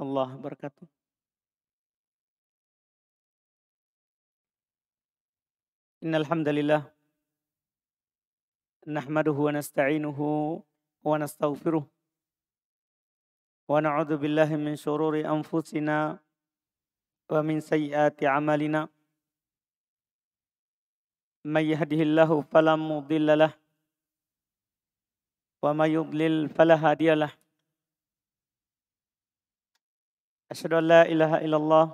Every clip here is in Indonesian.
warahmatullahi wabarakatuh. Innal hamdalillah nahmaduhu wa nasta'inuhu wa nastaghfiruh wa na'udzu billahi min syururi anfusina wa min sayyiati a'malina. May yahdihillahu fala mudilla lah wa may yudlil fala hadiyalah. Asyhadu an la ilaha illallah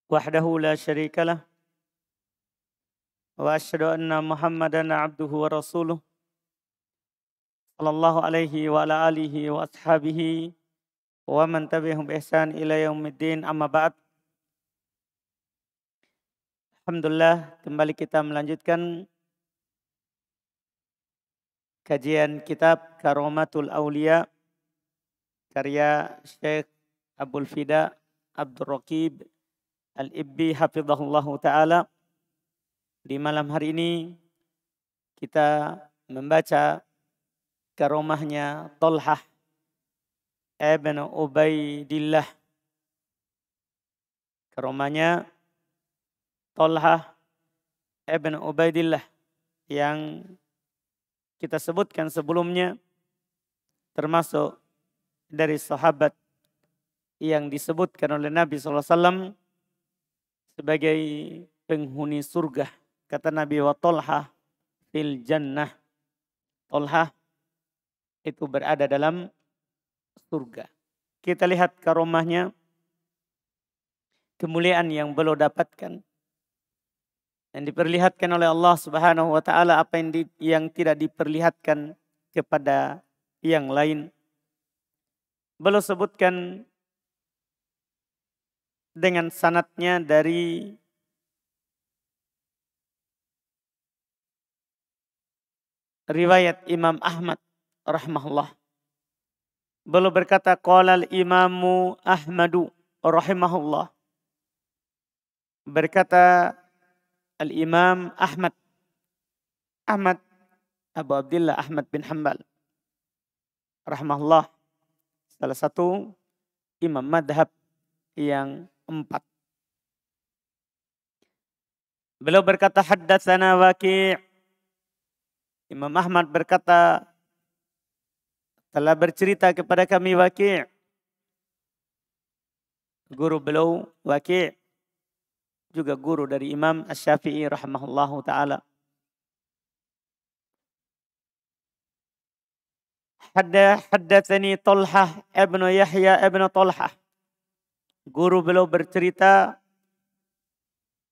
wahdahu la syarika lah wa asyhadu anna Muhammadan abduhu wa rasuluh sallallahu alaihi wa ala alihi wa ashabihi wa man tabi'ahum bi ihsan ila yaumiddin, amma ba'd. Alhamdulillah, kembali kita melanjutkan kajian kitab Karomatul Aulia karya Syekh Abdul Fida Abdul Raqib Al-Ibbi hafizahullahu ta'ala. Di malam hari ini kita membaca karomahnya Tolhah ibn Ubaidillah. Karomahnya Tolhah ibn Ubaidillah yang kita sebutkan sebelumnya termasuk dari sahabat yang disebutkan oleh Nabi SAW sebagai penghuni surga. Kata Nabi, wa Tolhah fil jannah. Tolhah itu berada dalam surga. Kita lihat karomahnya, kemuliaan yang beliau dapatkan dan diperlihatkan oleh Allah Subhanahu wa taala, apa yang tidak diperlihatkan kepada yang lain. Beliau sebutkan dengan sanadnya dari riwayat Imam Ahmad rahimahullah. Beliau berkata, qala al-imamu Ahmadu rahimahullah. Berkata al-imam Ahmad Abu Abdillah Ahmad bin Hanbal rahimahullah, salah satu imam madhab yang 4. Beliau berkata, haddatsana Waqi'. Imam Ahmad berkata, telah bercerita kepada kami Waqi'. Guru beliau Waqi' juga guru dari Imam Asy-Syafi'i rahimahullahu ta'ala. Haddatsani Tolhah ibn Yahya ibn Tolhah. Guru beliau bercerita,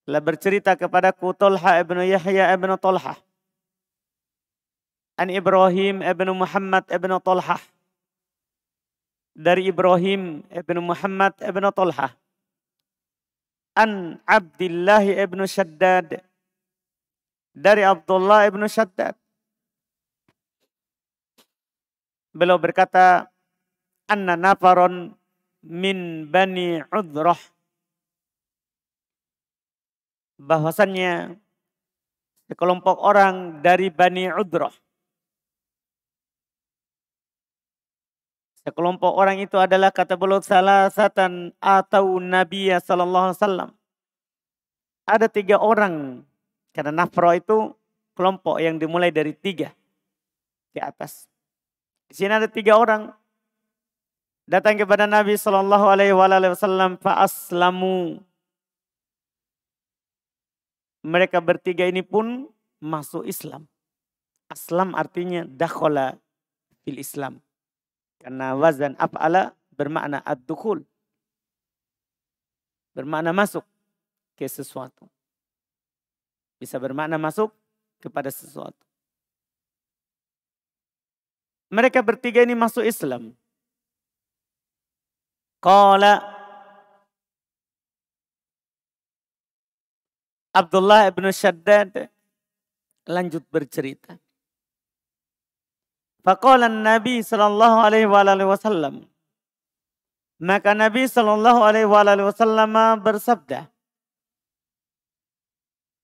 telah bercerita kepadaku Tolhah ibn Yahya ibn Tolhah. An Ibrahim ibn Muhammad ibn Tolhah. Dari Ibrahim ibn Muhammad ibn Tolhah. An Abdullah ibn Shaddad. Dari Abdullah ibn Shaddad. Beliau berkata, anna nafaron min Bani Udrah. Bahwasannya sekelompok orang dari Bani Udrah. Sekelompok orang itu adalah, kata beliau, salasatan atau Nabi sallallahu alaihi wasallam. Ada 3 orang. Karena nafro itu kelompok yang dimulai dari 3 ke atas. Di sini ada 3 orang datang kepada Nabi sallallahu alaihi wasallam, fa aslamu. Mereka bertiga ini pun masuk Islam. Aslam artinya dakhala fil Islam. Karena wazan af'ala bermakna ad-dukhul. Bermakna masuk ke sesuatu. Bisa bermakna masuk kepada sesuatu. Mereka bertiga ini masuk Islam. Qala Abdullah ibn Shaddad lanjut bercerita. Faqala Nabi sallallahu alaihi wasallam. Maka Nabi sallallahu alaihi wasallam bersabda,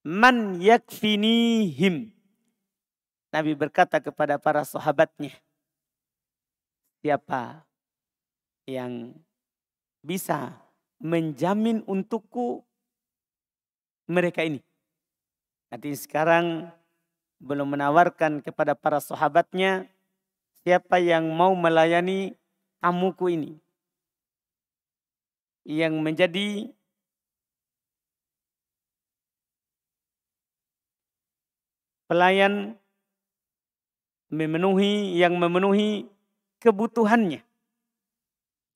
man yakfinihim. Nabi berkata kepada para sahabatnya, siapa yang bisa menjamin untukku mereka ini. Artinya sekarang belum menawarkan kepada para sahabatnya, siapa yang mau melayani tamuku ini. Yang menjadi pelayan yang memenuhi kebutuhannya.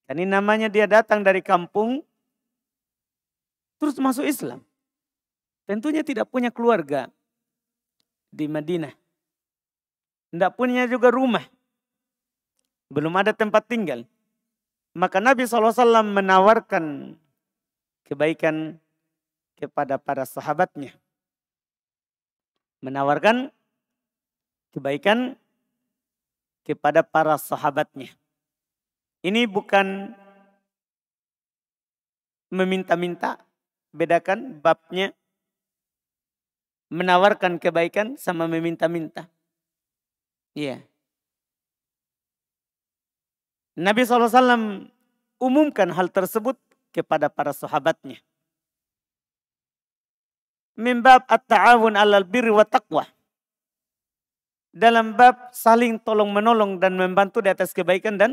Ini namanya dia datang dari kampung, terus masuk Islam. Tentunya tidak punya keluarga di Madinah. Tidak punya juga rumah. Belum ada tempat tinggal. Maka Nabi SAW menawarkan kebaikan kepada para sahabatnya. Menawarkan kebaikan kepada para sahabatnya. Ini bukan meminta-minta, bedakan babnya. Menawarkan kebaikan sama meminta-minta. Iya. Nabi SAW umumkan hal tersebut kepada para sahabatnya. Min bab at-ta'awun 'alal birri wa taqwa. Dalam bab saling tolong menolong dan membantu di atas kebaikan dan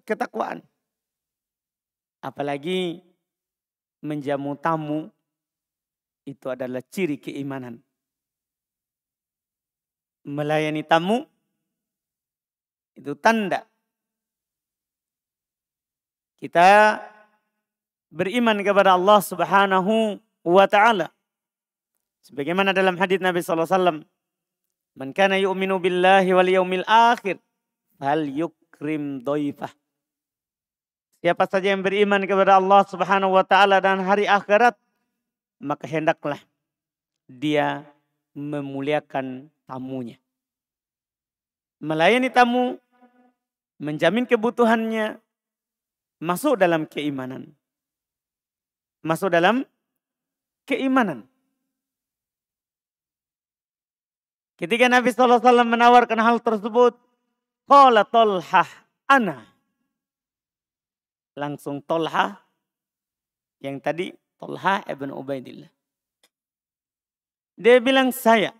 ketakwaan. Apalagi menjamu tamu itu adalah ciri keimanan. Melayani tamu itu tanda kita beriman kepada Allah Subhanahu wa ta'ala. Sebagaimana dalam hadis Nabi SAW. Man kana yu'minu billahi wal yaumil akhir fal yukrim dhaifah. Siapa saja yang beriman kepada Allah Subhanahu wa ta'ala dan hari akhirat, maka hendaklah dia memuliakan tamunya. Melayani tamu, menjamin kebutuhannya, masuk dalam keimanan. Masuk dalam keimanan. Ketika Nabi SAW menawarkan hal tersebut, qala Tolhah ana. Langsung Tolhah, yang tadi Tolhah ibn Ubaidillah. Dia bilang saya.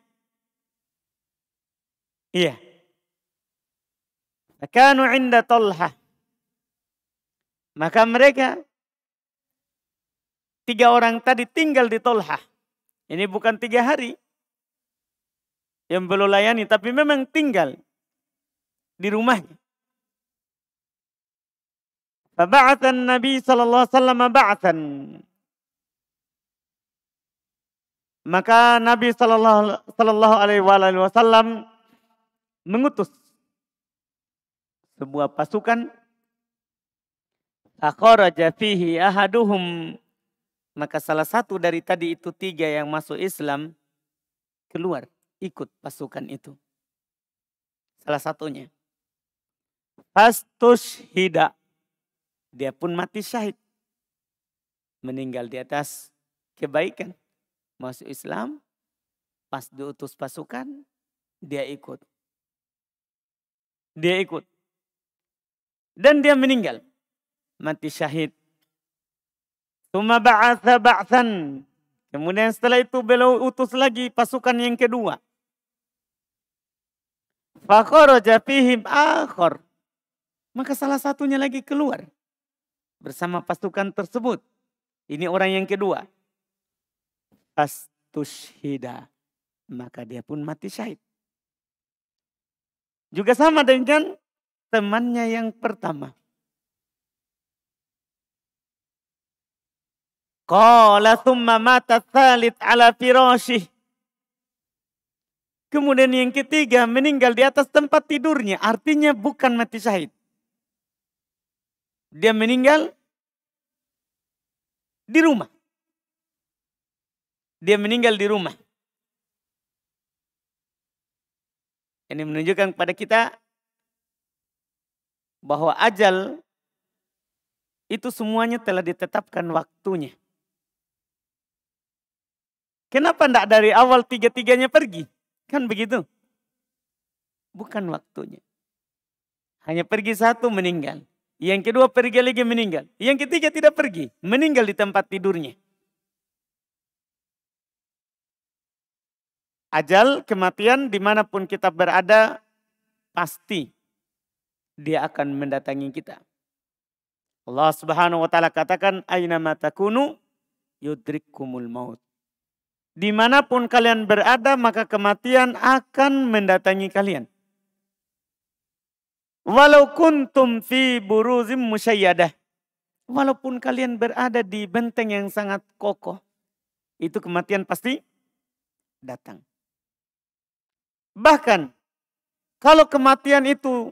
Iya. Kanu inda Tolhah. Maka mereka 3 orang tadi tinggal di Tolhah. Ini bukan 3 hari yang belum layani, tapi memang tinggal di rumahnya. Faba'atan Nabi sallallahu alaihi wasallam ba'atan. Maka Nabi sallallahu alaihi wasallam mengutus sebuah pasukan. Akharaja fihi ahaduhum. Maka salah satu dari tadi itu 3 yang masuk Islam keluar ikut pasukan itu. Salah satunya. Fastushhida. Dia pun mati syahid. Meninggal di atas kebaikan. Masuk Islam. Pas diutus pasukan. Dia ikut. Dia ikut. Dan dia meninggal. Mati syahid. Tsumma ba'atha ba'than. Kemudian setelah itu beliau utus lagi pasukan yang kedua. Fakharaja fihim akhar. Maka salah satunya lagi keluar bersama pasukan tersebut. Ini orang yang kedua. Fastushhida. Maka dia pun mati syahid. Juga sama dengan temannya yang pertama. Qala thumma mata tsalits ala firasyih. Kemudian yang ketiga meninggal di atas tempat tidurnya. Artinya bukan mati syahid. Dia meninggal di rumah. Dia meninggal di rumah. Ini menunjukkan kepada kita bahwa ajal itu semuanya telah ditetapkan waktunya. Kenapa tidak dari awal 3-3-nya pergi? Kan begitu. Bukan waktunya. Hanya pergi 1 meninggal. Yang kedua pergi lagi meninggal. Yang ketiga tidak pergi, meninggal di tempat tidurnya. Ajal, kematian dimanapun kita berada, pasti dia akan mendatangi kita. Allah Subhanahu wa taala katakan, "Ainama takunu yudrikkumul maut." Dimanapun kalian berada, maka kematian akan mendatangi kalian. Walau kuntum fi buruzim musyayyadah. Walaupun kalian berada di benteng yang sangat kokoh, itu kematian pasti datang. Bahkan kalau kematian itu,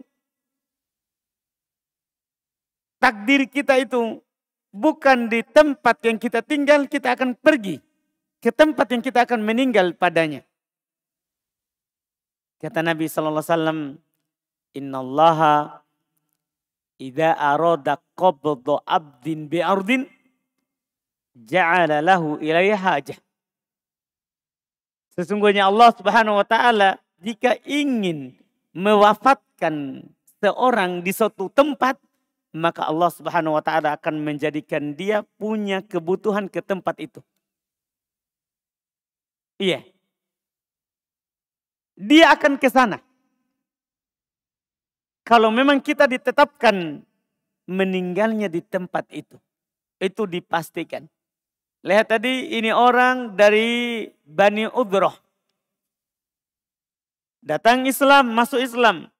takdir kita itu bukan di tempat yang kita tinggal, kita akan pergi ke tempat yang kita akan meninggal padanya. Kata Nabi sallallahu alaihi wasallam, "Innallaha idza arada qabdha 'abdin bi ardin ja'ala lahu ilaiha hajah." Sesungguhnya Allah Subhanahu wa taala jika ingin mewafatkan seorang di suatu tempat, maka Allah Subhanahu wa taala akan menjadikan dia punya kebutuhan ke tempat itu. Iya. Dia akan ke sana. Kalau memang kita ditetapkan meninggalnya di tempat itu dipastikan. Lihat tadi, ini orang dari Bani Udhrah. Datang Islam, masuk Islam.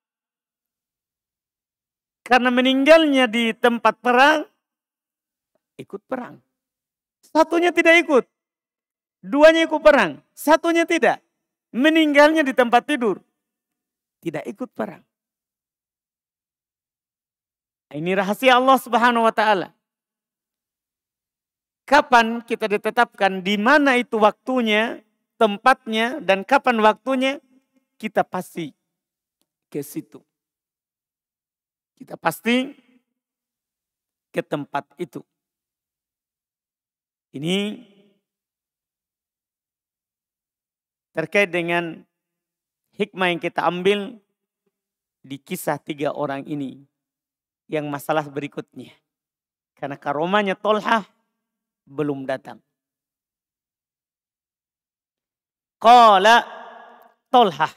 Karena meninggalnya di tempat perang, ikut perang. Satunya tidak ikut. Duanya ikut perang, satunya tidak. Meninggalnya di tempat tidur, tidak ikut perang. Ini rahasia Allah Subhanahu wa taala. Kapan kita ditetapkan, di mana itu waktunya, tempatnya, dan kapan waktunya, kita pasti ke situ. Kita pasti ke tempat itu. Ini terkait dengan hikmah yang kita ambil di kisah 3 orang ini. Yang masalah berikutnya. Karena karomanya Tolhah belum datang. Qala Tolhah.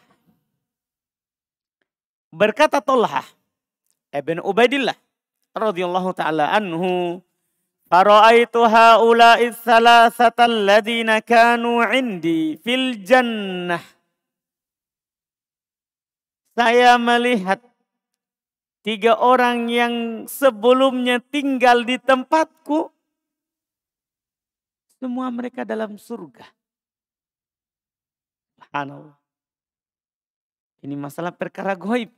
Berkata Tolhah ibn Ubaidillah radhiyallahu ta'ala anhu, "Fara'aitu haula'i thalathata alladhina kanu 'indi fil jannah." Saya melihat 3 orang yang sebelumnya tinggal di tempatku, semua mereka dalam surga. Subhanallah. Ini masalah perkara gaib.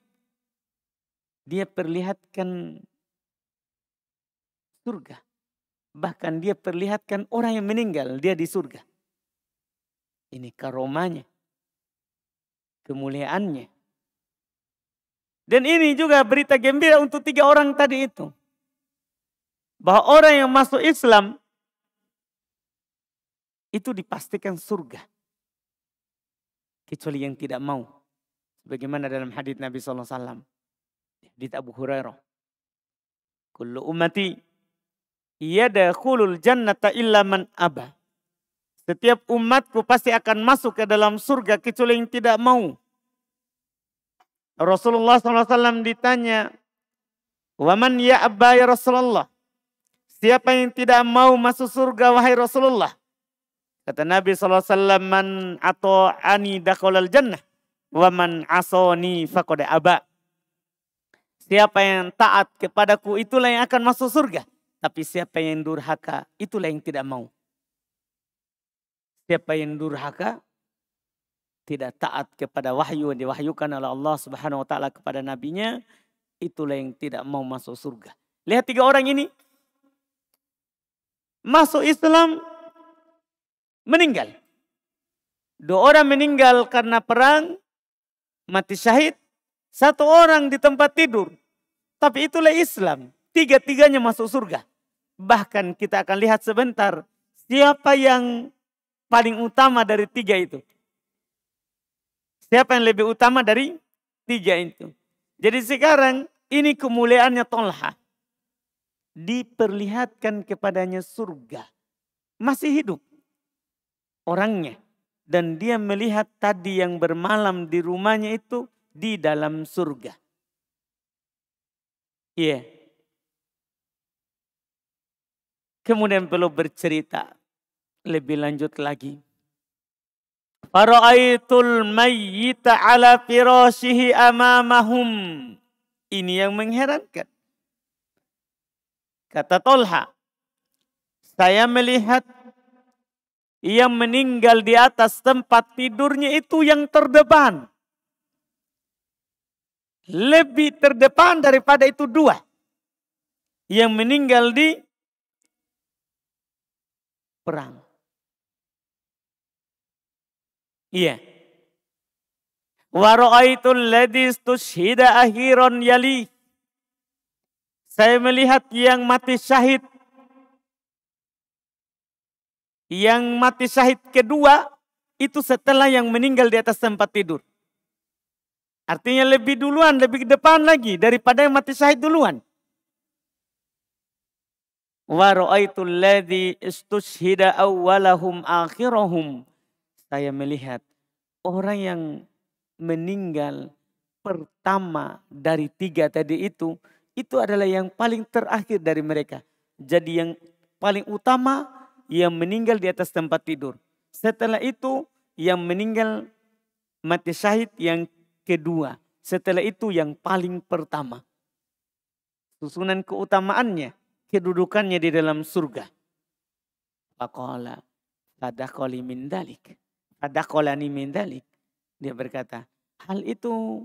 Dia perlihatkan surga. Bahkan dia perlihatkan orang yang meninggal, dia di surga. Ini karomanya, kemuliaannya. Dan ini juga berita gembira untuk 3 orang tadi itu. Bahwa orang yang masuk Islam itu dipastikan surga. Kecuali yang tidak mau. Sebagaimana dalam hadits Nabi SAW. Hadits Abu Hurairah. Kullu ummati yadkhulul jannata illa man aba. Setiap umatku pasti akan masuk ke dalam surga kecuali yang tidak mau. Rasulullah SAW ditanya, "Waman ya'ba ya Rasulullah?" Siapa yang tidak mau masuk surga wahai Rasulullah? Kata Nabi SAW, "Man ata'ani dakhalal jannah, waman asani faqad aba." Siapa yang taat kepadaku itulah yang akan masuk surga. Tapi siapa yang durhaka itulah yang tidak mau. Siapa yang durhaka, tidak taat kepada wahyu yang diwahyukan oleh Allah Subhanahu wa taala kepada nabinya, itulah yang tidak mau masuk surga. Lihat 3 orang ini masuk Islam, meninggal. 2 orang meninggal karena perang, mati syahid. 1 orang di tempat tidur. Tapi itulah Islam. 3-tiganya masuk surga. Bahkan kita akan lihat sebentar siapa yang paling utama dari 3 itu. Siapa yang lebih utama dari 3 itu. Jadi sekarang ini kemuliaannya Tolhah. diperlihatkan kepadanya surga. Masih hidup orangnya. Dan dia melihat tadi yang bermalam di rumahnya itu di dalam surga. Iya. Kemudian beliau bercerita lebih lanjut lagi. Fara'aitul mayyita ala firashihi amamahum. Ini yang mengherankan. Kata Tolha, saya melihat yang meninggal di atas tempat tidurnya itu yang terdepan. Lebih terdepan daripada itu dua. Yang meninggal di perang. Iya. Wa ra'aitul ladzi istushhida akhiran yali. Saya melihat yang mati syahid. Yang mati syahid kedua itu setelah yang meninggal di atas tempat tidur. Artinya lebih duluan, lebih depan lagi daripada yang mati syahid duluan. Wa ra'aitul ladzi istushhida awwalahum akhirahum. Saya melihat orang yang meninggal pertama dari tiga tadi itu adalah yang paling terakhir dari mereka. Jadi yang paling utama yang meninggal di atas tempat tidur. Setelah itu yang meninggal mati syahid yang kedua. Setelah itu yang paling pertama. Susunan keutamaannya, kedudukannya di dalam surga. Faqala fadaqali min dalik. Fadaqalani min dalik. Dia berkata, hal itu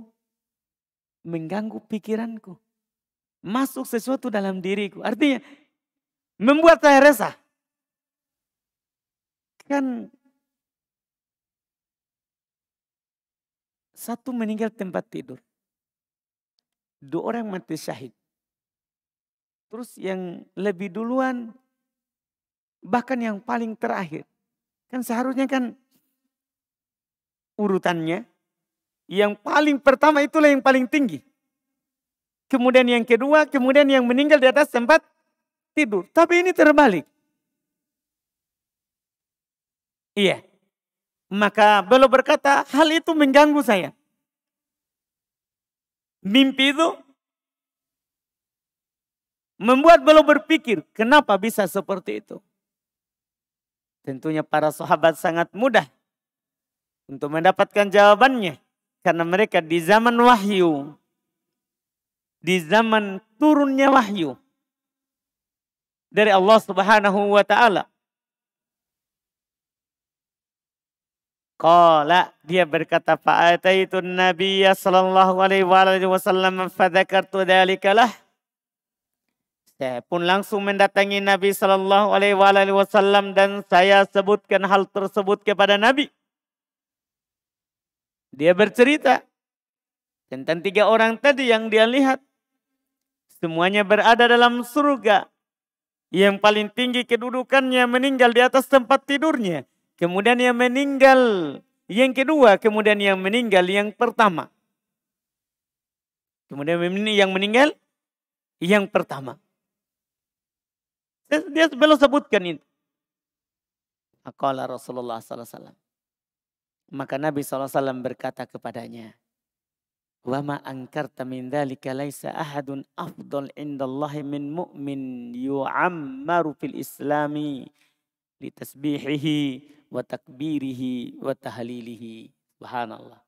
mengganggu pikiranku. Masuk sesuatu dalam diriku. Artinya membuat saya resah. Kan satu meninggal tempat tidur. Dua orang mati syahid. Terus yang lebih duluan, bahkan yang paling terakhir. Kan seharusnya kan urutannya, yang paling pertama itulah yang paling tinggi. Kemudian yang kedua, kemudian yang meninggal di atas tempat tidur. Tapi ini terbalik. Iya. Maka beliau berkata, hal itu mengganggu saya. Mimpi itu membuat beliau berpikir, kenapa bisa seperti itu? Tentunya para sahabat sangat mudah untuk mendapatkan jawabannya. Karena mereka di zaman wahyu, di zaman turunnya wahyu dari Allah Subhanahu wa taala. Qala, dia berkata, fa'ataitu Nabiyya sallallahu alaihi wasallam fadzakartu dzalika lah. Saya pun langsung mendatangi Nabi sallallahu alaihi wasallam dan saya sebutkan hal tersebut kepada Nabi. Dia bercerita tentang tiga orang tadi yang dia lihat. Semuanya berada dalam surga. Yang paling tinggi kedudukannya meninggal di atas tempat tidurnya. Kemudian yang meninggal yang kedua, kemudian yang meninggal yang pertama. Kemudian yang meninggal yang pertama. Dia belum sebutkan itu. Aqala Rasulullah SAW. Maka Nabi SAW berkata kepadanya, wa ma ankarta min dzalika laisa ahadun afdal indallahi min mu'min yu'ammaru fil islami li tasbihihi wa takbirihi wa tahlilihi. Subhanallah.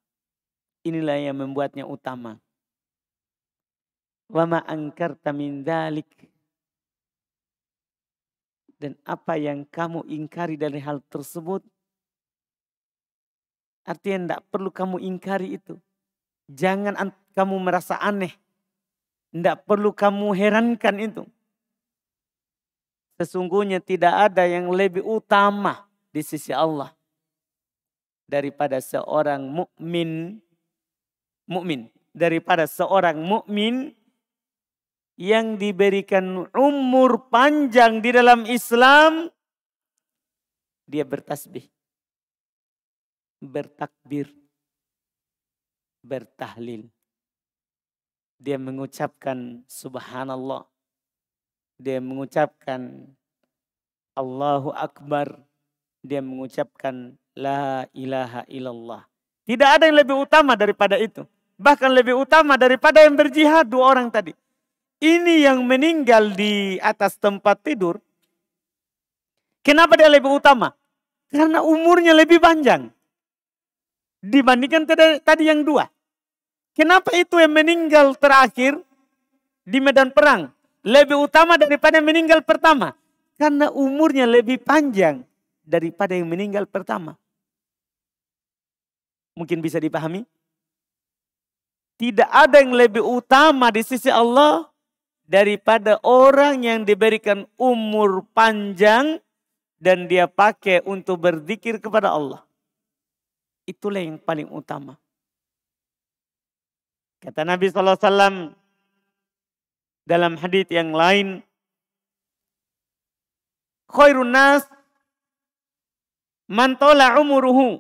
Inilah yang membuatnya utama. Wa ma ankarta min dzalik. Dan apa yang kamu ingkari dari hal tersebut, artinya tidak perlu kamu ingkari itu. Jangan kamu merasa aneh. Tidak perlu kamu herankan itu. Sesungguhnya tidak ada yang lebih utama di sisi Allah daripada seorang mukmin, daripada seorang mukmin yang diberikan umur panjang di dalam Islam, dia bertasbih, bertakbir, bertahlil. Dia mengucapkan subhanallah. dia mengucapkan Allahu Akbar, dia mengucapkan La ilaha illallah. Tidak ada yang lebih utama daripada itu. Bahkan lebih utama daripada yang berjihad 2 orang tadi. Ini yang meninggal di atas tempat tidur. Kenapa dia lebih utama? Karena umurnya lebih panjang. Dibandingkan tadi yang 2. Kenapa itu yang meninggal terakhir di medan perang lebih utama daripada yang meninggal pertama? Karena umurnya lebih panjang daripada yang meninggal pertama. Mungkin bisa dipahami? Tidak ada yang lebih utama di sisi Allah daripada orang yang diberikan umur panjang dan dia pakai untuk berzikir kepada Allah. Itulah yang paling utama. Kata Nabi SAW dalam hadis yang lain, khairun nas man tala umuruhu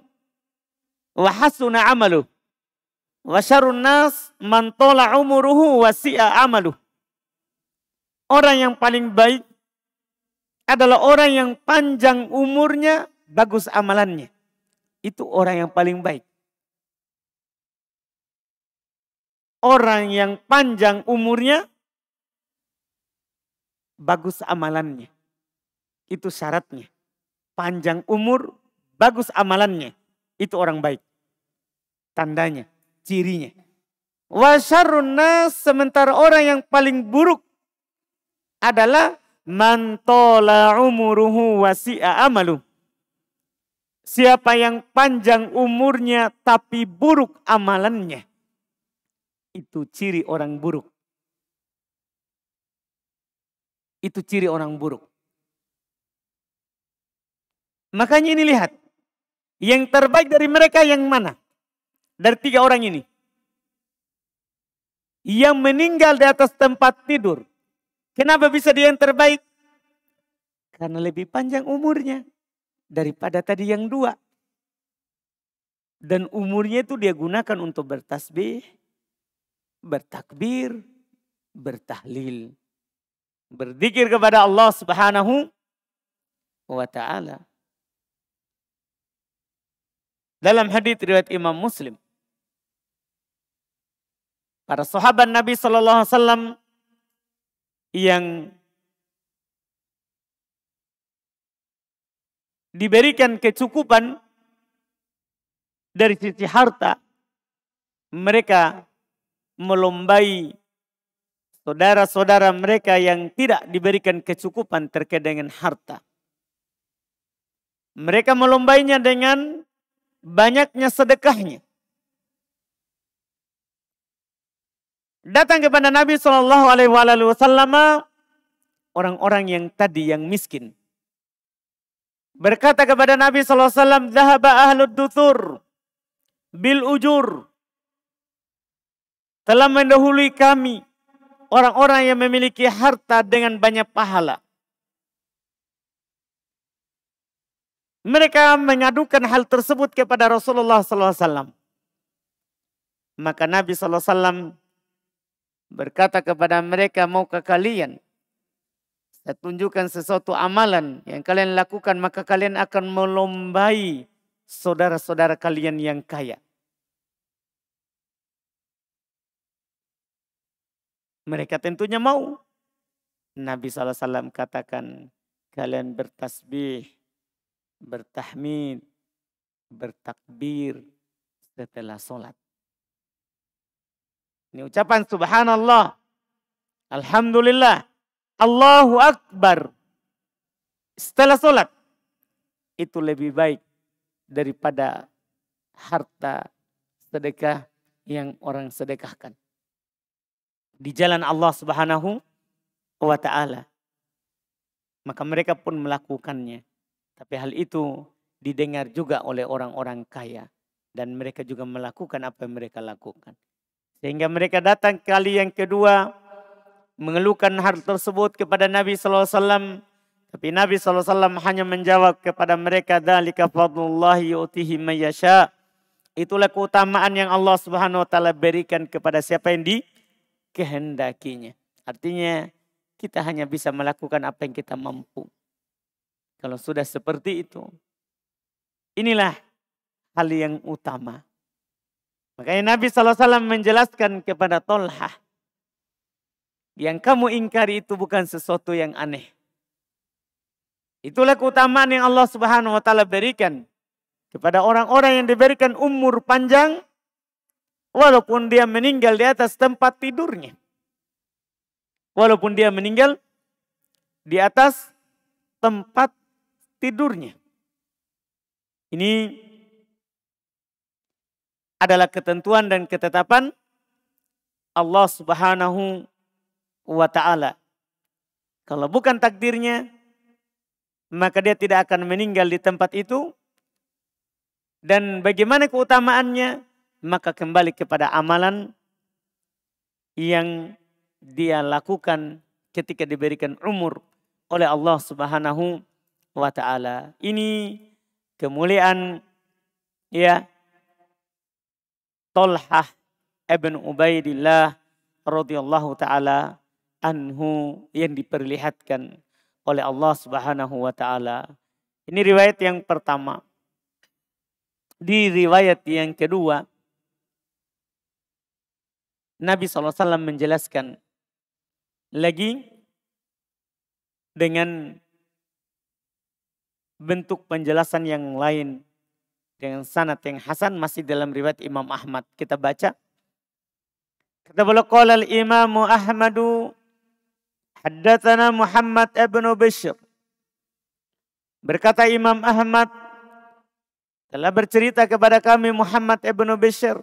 wa hasuna amaluh wa syarrun nas man tala umuruhu wa si'a amaluh. Orang yang paling baik adalah orang yang panjang umurnya, bagus amalannya. Itu orang yang paling baik. Orang yang panjang umurnya, bagus amalannya. Itu syaratnya. Panjang umur, bagus amalannya. Itu orang baik. Tandanya, cirinya. Wa syarrun nas, sementara orang yang paling buruk adalah man tola umuruhu wa si'a amaluh. Siapa yang panjang umurnya tapi buruk amalannya. Itu ciri orang buruk. Itu ciri orang buruk. Makanya ini lihat. Yang terbaik dari mereka yang mana? Dari 3 orang ini. Yang meninggal di atas tempat tidur. Kenapa bisa dia yang terbaik? Karena lebih panjang umurnya daripada tadi yang 2. Dan umurnya itu dia gunakan untuk bertasbih, bertakbir, bertahlil. Berzikir kepada Allah Subhanahu wa ta'ala. Dalam hadis riwayat Imam Muslim, para sahabat Nabi SAW yang diberikan kecukupan dari sisi harta, mereka melombai saudara-saudara mereka yang tidak diberikan kecukupan terkait dengan harta. Mereka melombainya dengan banyaknya sedekahnya. Datang kepada Nabi SAW orang-orang yang tadi yang miskin. Berkata kepada Nabi SAW, "Dhahaba ahlud duthur bil ujur." Telah mendahului kami orang-orang yang memiliki harta dengan banyak pahala. Mereka mengadukan hal tersebut kepada Rasulullah SAW. Maka Nabi SAW berkata kepada mereka, maukah kalian saya tunjukkan sesuatu amalan yang kalian lakukan, maka kalian akan melombai saudara-saudara kalian yang kaya. Mereka tentunya mau. Nabi SAW katakan, kalian bertasbih, bertahmid, bertakbir setelah sholat. Ini ucapan subhanallah, alhamdulillah, Allahu Akbar setelah sholat. Itu lebih baik daripada harta sedekah yang orang sedekahkan di jalan Allah Subhanahu wa ta'ala. Maka mereka pun melakukannya. Tapi hal itu didengar juga oleh orang-orang kaya. Dan mereka juga melakukan apa yang mereka lakukan. Sehingga mereka datang kali yang kedua, mengeluhkan hal tersebut kepada Nabi SAW. Tapi Nabi SAW hanya menjawab kepada mereka, dzalika fadlullahi yu'tihi may yasha. Itulah keutamaan yang Allah Subhanahu wa ta'ala berikan kepada siapa yang dikehendakinya. Artinya kita hanya bisa melakukan apa yang kita mampu. Kalau sudah seperti itu, inilah hal yang utama. Makanya Nabi SAW menjelaskan kepada Tolhah, yang kamu ingkari itu bukan sesuatu yang aneh. Itulah keutamaan yang Allah Subhanahu wa taala berikan kepada orang-orang yang diberikan umur panjang walaupun dia meninggal di atas tempat tidurnya. Walaupun dia meninggal di atas tempat tidurnya. Ini adalah ketentuan dan ketetapan Allah Subhanahu wa taala. Kalau bukan takdirnya, maka dia tidak akan meninggal di tempat itu. Dan bagaimana keutamaannya? Maka kembali kepada amalan yang dia lakukan ketika diberikan umur oleh Allah Subhanahu wa taala. Ini kemuliaan ya Tolhah ibn Ubaidillah radhiyallahu taala anhu yang diperlihatkan oleh Allah Subhanahu wa taala. Ini riwayat yang pertama. Di riwayat yang kedua, Nabi SAW menjelaskan lagi dengan bentuk penjelasan yang lain dengan sanad yang hasan masih dalam riwayat Imam Ahmad. Kita baca. Kata beliau qala al-Imam Ahmadu haddatsana Muhammad ibn Bishr. Berkata Imam Ahmad, telah bercerita kepada kami Muhammad ibn Bishr.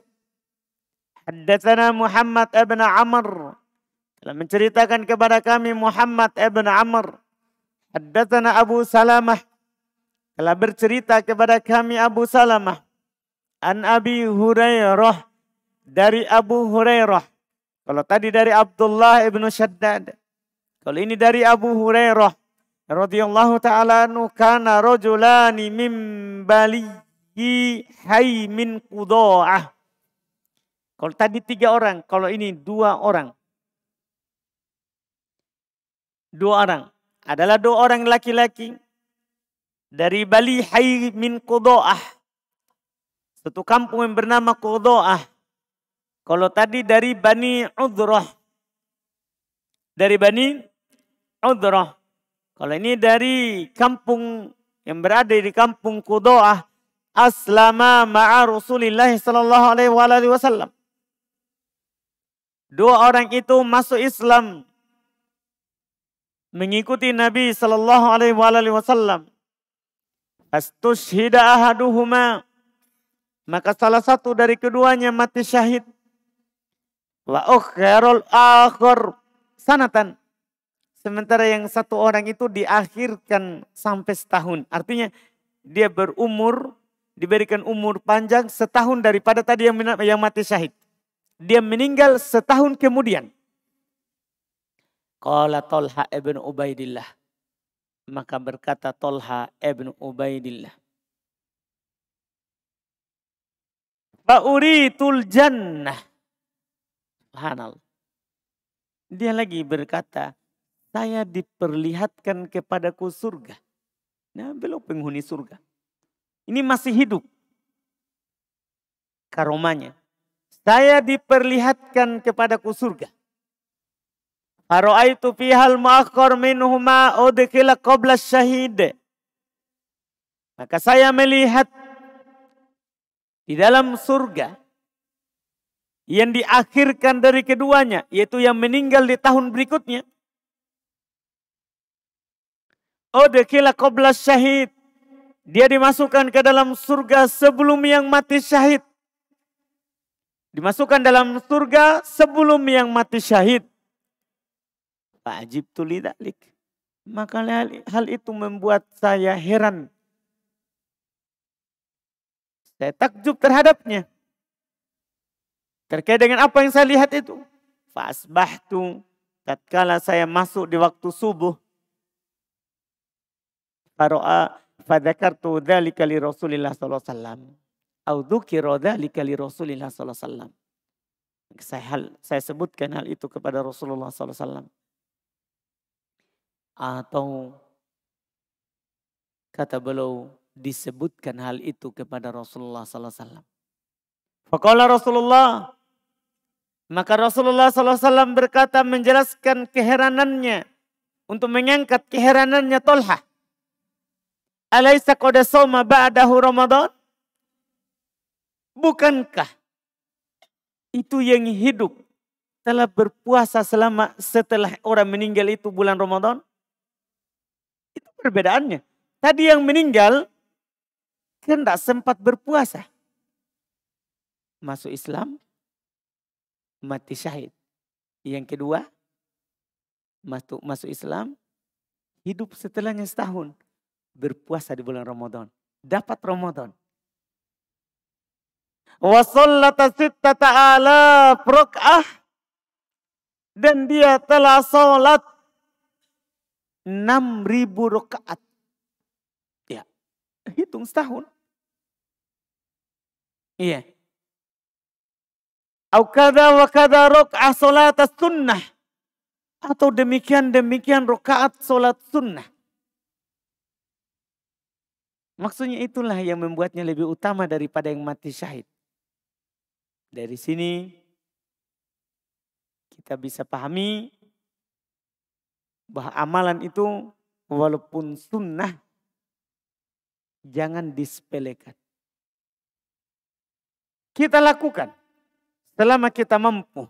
Haddatsana Muhammad ibn Amr. Telah menceritakan kepada kami Muhammad ibn Amr. Haddatsana Abu Salamah. Telah bercerita kepada kami Abu Salamah. An Abi Hurairah. Dari Abu Hurairah. Kalau tadi dari Abdullah ibn Shaddad. Kalau ini dari Abu Hurairah. Radhiyallahu ta'ala anhu kana rajulani min Baliyi Hay min Qudo'ah. Kalau tadi 3 orang. Kalau ini 2 orang. 2 orang. Adalah 2 orang laki-laki. Dari Bali Hay min Qudo'ah. Satu kampung yang bernama Qudo'ah. Kalau tadi dari Bani Udhrah. Dari Bani Udhrah. Kalau ini dari kampung yang berada di kampung Qudo'ah. Aslama ma'a Rasulillah sallallahu alaihi wasallam. 2 orang itu masuk Islam. Mengikuti Nabi sallallahu alaihi wasallam. Astushhida ahaduhuma. Maka salah satu dari keduanya mati syahid. Wa ukharul akhir sanatan. Sementara yang satu orang itu diakhirkan sampai setahun. Artinya dia berumur, diberikan umur panjang setahun daripada tadi yang mati syahid. Dia meninggal setahun kemudian. Qala Tolha ibn Ubaidillah. Maka berkata Tolha ibn Ubaidillah. Fa'uritul jannah. Subhanallah. Dia lagi berkata, saya diperlihatkan kepadaku surga. Nah, belum penghuni surga. Ini masih hidup. Karomanya. Saya diperlihatkan kepadaku surga. Faro'aitu fihal ma'akhor minhuma udkhila qabla syahid. Maka saya melihat di dalam surga yang diakhirkan dari keduanya, yaitu yang meninggal di tahun berikutnya. Udkhila qabla syahid. Dia dimasukkan ke dalam surga sebelum yang mati syahid. Dimasukkan dalam surga sebelum yang mati syahid. Fa'ajibtu lidzalik. Maka hal itu membuat saya heran. Saya takjub terhadapnya. Terkait dengan apa yang saya lihat itu. Fa'asbahtu. Tatkala saya masuk di waktu subuh. Fadzakartu dzalika li Rasulillah sallallahu alaihi wasallam. Au dzukira dzalika li Rasulillah sallallahu alaihi wasallam. Saya sebutkan hal itu kepada Rasulullah sallallahu alaihi wasallam. Atau kata beliau disebutkan hal itu kepada Rasulullah sallallahu alaihi wasallam. Faqala Rasulullah, maka Rasulullah sallallahu alaihi wasallam berkata menjelaskan keheranannya untuk mengangkat keheranannya Tolha. Alaysa qad shauma ba'dahu Ramadan? Bukankah itu yang hidup telah berpuasa setelah orang meninggal itu bulan Ramadan? Itu perbedaannya. Tadi yang meninggal kan tidak sempat berpuasa. Masuk Islam, mati syahid. Yang kedua, masuk Islam, hidup setelahnya setahun. Berpuasa di bulan Ramadan. Dapat Ramadan. Wa shallata sittata alaf rak'ah. Dan dia telah sholat 6.000 rakaat. Ya, hitung setahun. Iya. Au kada wa kada rak'ah sholat sunnah. Atau demikian rakaat sholat sunnah. Maksudnya itulah yang membuatnya lebih utama daripada yang mati syahid. Dari sini kita bisa pahami bahwa amalan itu walaupun sunnah jangan disepelekan. Kita lakukan selama kita mampu.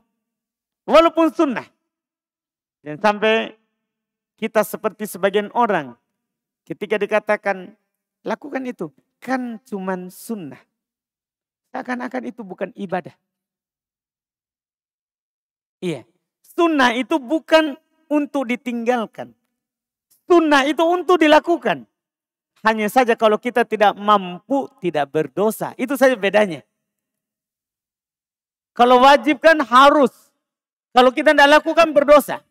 Walaupun sunnah. Dan sampai kita seperti sebagian orang ketika dikatakan lakukan itu kan cuman sunnah. Seakan-akan itu bukan ibadah. Iya. Sunnah itu bukan untuk ditinggalkan. Sunnah itu untuk dilakukan. Hanya saja kalau kita tidak mampu, tidak berdosa. Itu saja bedanya. Kalau wajib kan harus. Kalau kita tidak lakukan berdosa.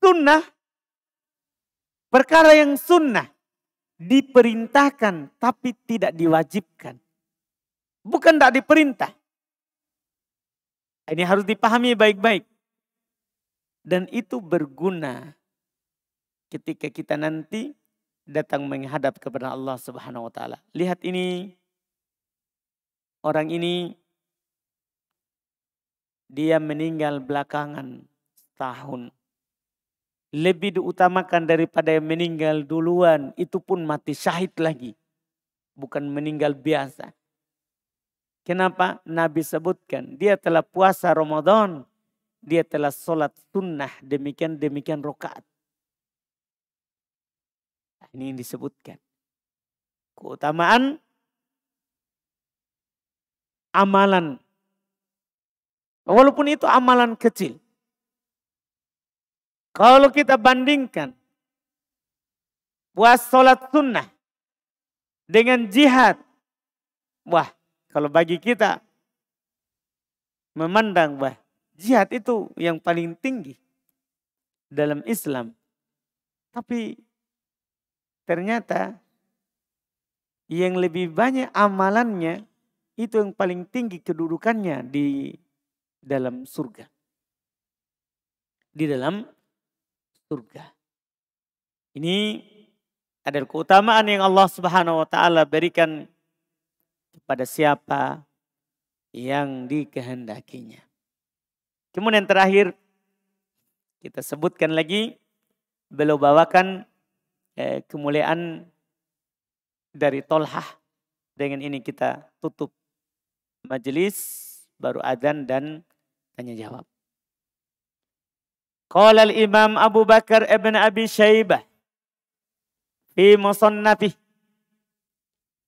Sunnah, perkara yang sunnah diperintahkan tapi tidak diwajibkan. Bukan tidak diperintah. Ini harus dipahami baik-baik. Dan itu berguna ketika kita nanti datang menghadap kepada Allah Subhanahu wa taala. Lihat ini, orang ini dia meninggal belakangan setahun. Lebih diutamakan daripada yang meninggal duluan, itu pun mati syahid lagi. Bukan meninggal biasa. Kenapa? Nabi sebutkan, dia telah puasa Ramadan, dia telah sholat sunnah, demikian rakaat. Ini yang disebutkan. Keutamaan amalan. Walaupun itu amalan kecil. Kalau kita bandingkan puasa sholat sunnah dengan jihad. Wah, kalau bagi kita memandang bahwa jihad itu yang paling tinggi dalam Islam. Tapi ternyata yang lebih banyak amalannya itu yang paling tinggi kedudukannya di dalam surga. Di dalam surga. Ini adalah keutamaan yang Allah Subhanahu wa taala berikan kepada siapa yang dikehendakinya. Kemudian terakhir kita sebutkan lagi, beliau bawakan kemuliaan dari Tolhah. Dengan ini kita tutup majelis, baru adzan dan tanya jawab. Qala al-Imam Abu Bakar ibn Abi Syaibah fi musannafih.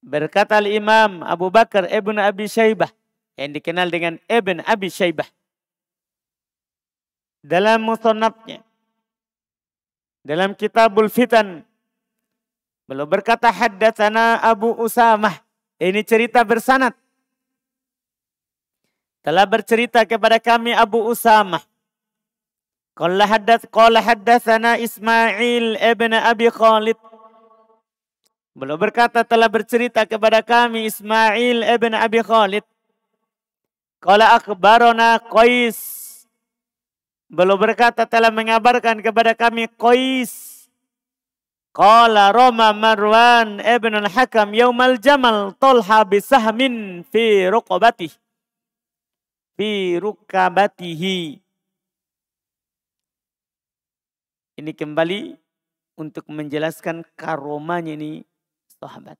Berkata al-Imam Abu Bakar ibn Abi Syaibah yang dikenal dengan Ibn Abi Syaibah dalam musannafnya, dalam Kitabul Fitan, beliau berkata haddatsana Abu Usamah. Ini cerita bersanad. Telah bercerita kepada kami Abu Usamah. Qala haddatsana Ismail ibn Abi Khalid. Beliau berkata telah bercerita kepada kami Ismail ibn Abi Khalid. Qala akhbarana Qais. beliau berkata telah mengabarkan kepada kami Qais. Qala Roma Marwan ibn al-Hakam yaumal jamal Talha bisahmin fi ruqabatihi. Fi rukabatihi. Ini kembali untuk menjelaskan karomanya ini sahabat.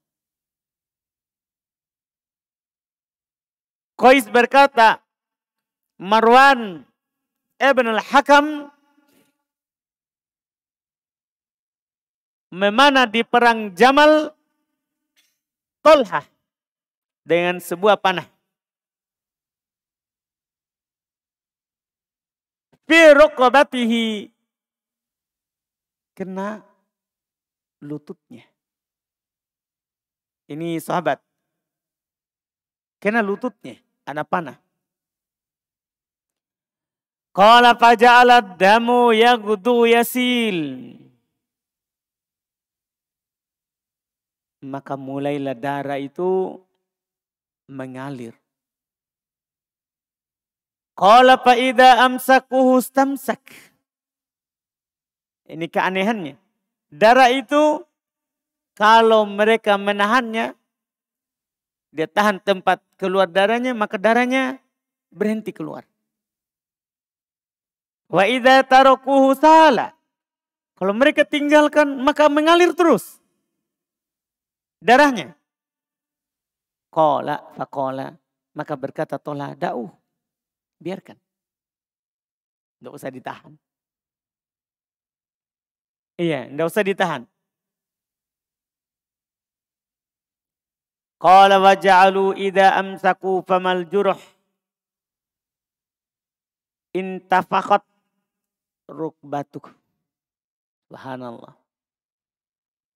Qais berkata, Marwan ibn al-Hakam memanah di perang Jamal Talha dengan sebuah panah. Fi rukabatihi, kena lututnya. Ini sahabat. Kena lututnya, ada panah. Qala faja'ala damu yaghdu yasil. Maka mulailah darah itu mengalir. Qala fa idza amsakuhu istamsak. Ini keanehannya. Darah itu kalau mereka menahannya, dia tahan tempat keluar darahnya, maka darahnya berhenti keluar. Wa idza tarakuhu sala. Kalau mereka tinggalkan, maka mengalir terus darahnya. Qala faqala, maka berkata Talha, da'u, biarkan. Enggak usah ditahan. Iya, enggak usah ditahan. Qala wa ja'alu idza amsaku famal juruh intafaqat rukbatuk. Subhanallah.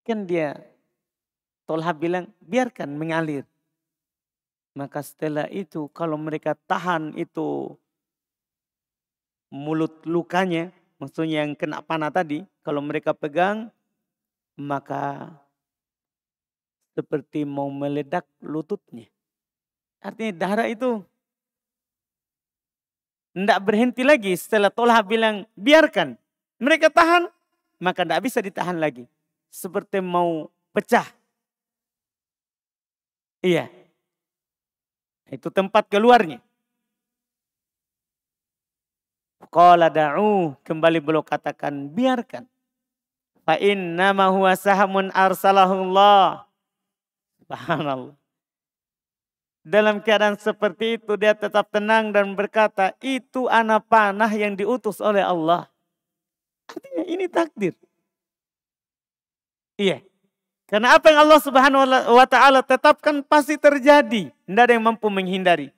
Kan dia Talha bilang biarkan mengalir. Maka setelah itu kalau mereka tahan itu mulut lukanya, maksudnya yang kena panah tadi, kalau mereka pegang maka seperti mau meledak lututnya. Artinya darah itu tidak berhenti lagi. Setelah Talha bilang biarkan mereka tahan, maka tidak bisa ditahan lagi. Seperti mau pecah. Iya. Itu tempat keluarnya. Qala da'u, kembali beliau katakan biarkan. Fa innama huwa sahamun arsalahullah. Subhanallah. Dalam keadaan seperti itu dia tetap tenang dan berkata, itu anak panah yang diutus oleh Allah. Artinya ini takdir. Iya. Karena apa yang Allah Subhanahu wa ta'ala tetapkan pasti terjadi. Tidak ada yang mampu menghindari.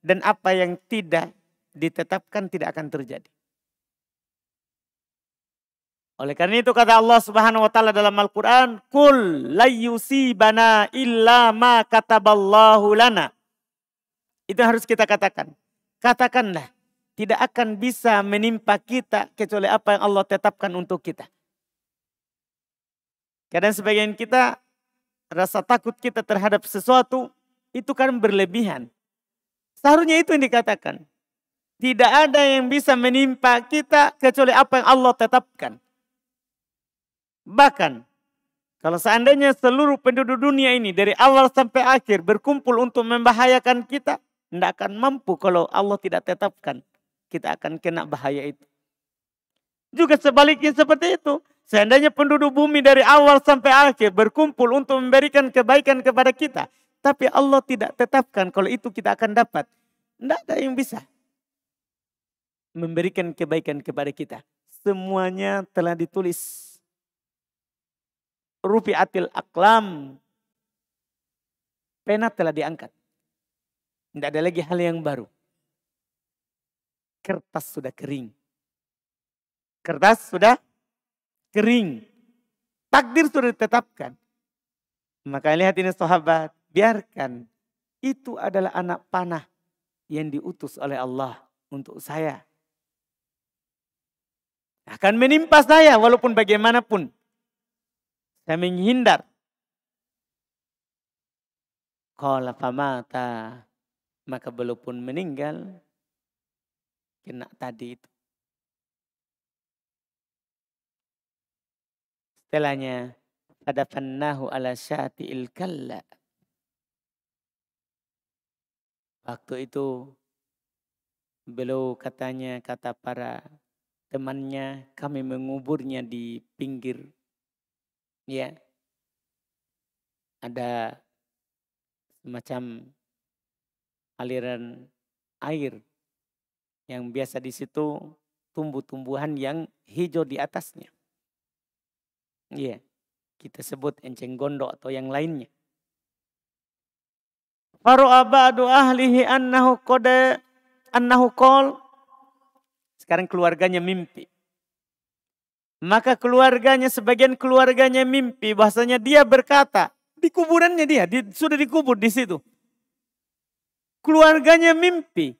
Dan apa yang tidak ditetapkan tidak akan terjadi. Oleh karena itu kata Allah Subhanahu wa ta'ala dalam Al-Quran, Kul la yusibana illa ma kataballahu lana. Itu harus kita katakan. Katakanlah, tidak akan bisa menimpa kita kecuali apa yang Allah tetapkan untuk kita. Kadang sebagian kita, rasa takut kita terhadap sesuatu, itu kan berlebihan. Seharusnya itu yang dikatakan. Tidak ada yang bisa menimpa kita kecuali apa yang Allah tetapkan. Bahkan, kalau seandainya seluruh penduduk dunia ini dari awal sampai akhir berkumpul untuk membahayakan kita, tidak akan mampu kalau Allah tidak tetapkan. Kita akan kena bahaya itu. Juga sebaliknya seperti itu. Seandainya penduduk bumi dari awal sampai akhir berkumpul untuk memberikan kebaikan kepada kita. Tapi Allah tidak tetapkan kalau itu kita akan dapat. Tidak ada yang bisa memberikan kebaikan kepada kita. Semuanya telah ditulis. Rufi'atil aqlam. Pena telah diangkat. Tidak ada lagi hal yang baru. Kertas sudah kering. Kertas sudah kering. Takdir sudah ditetapkan. Maka lihat ini sahabat. Biarkan. Itu adalah anak panah yang diutus oleh Allah untuk saya. Akan menimpa saya walaupun bagaimanapun. Saya menghindar. Qala famata. Maka beliau pun meninggal. Kena tadi itu. Setelahnya, fadafannahu ala syati'il kalla. Waktu itu beliau kata para temannya, kami menguburnya di pinggir, ya, ada semacam aliran air yang biasa di situ tumbuh-tumbuhan yang hijau di atasnya. Iya, kita sebut enceng gondok atau yang lainnya. Faru'a ba'du ahlihi annahu qol. Sekarang keluarganya mimpi. Maka keluarganya, sebagian keluarganya mimpi bahasanya dia berkata, di kuburannya dia sudah dikubur di situ. Keluarganya mimpi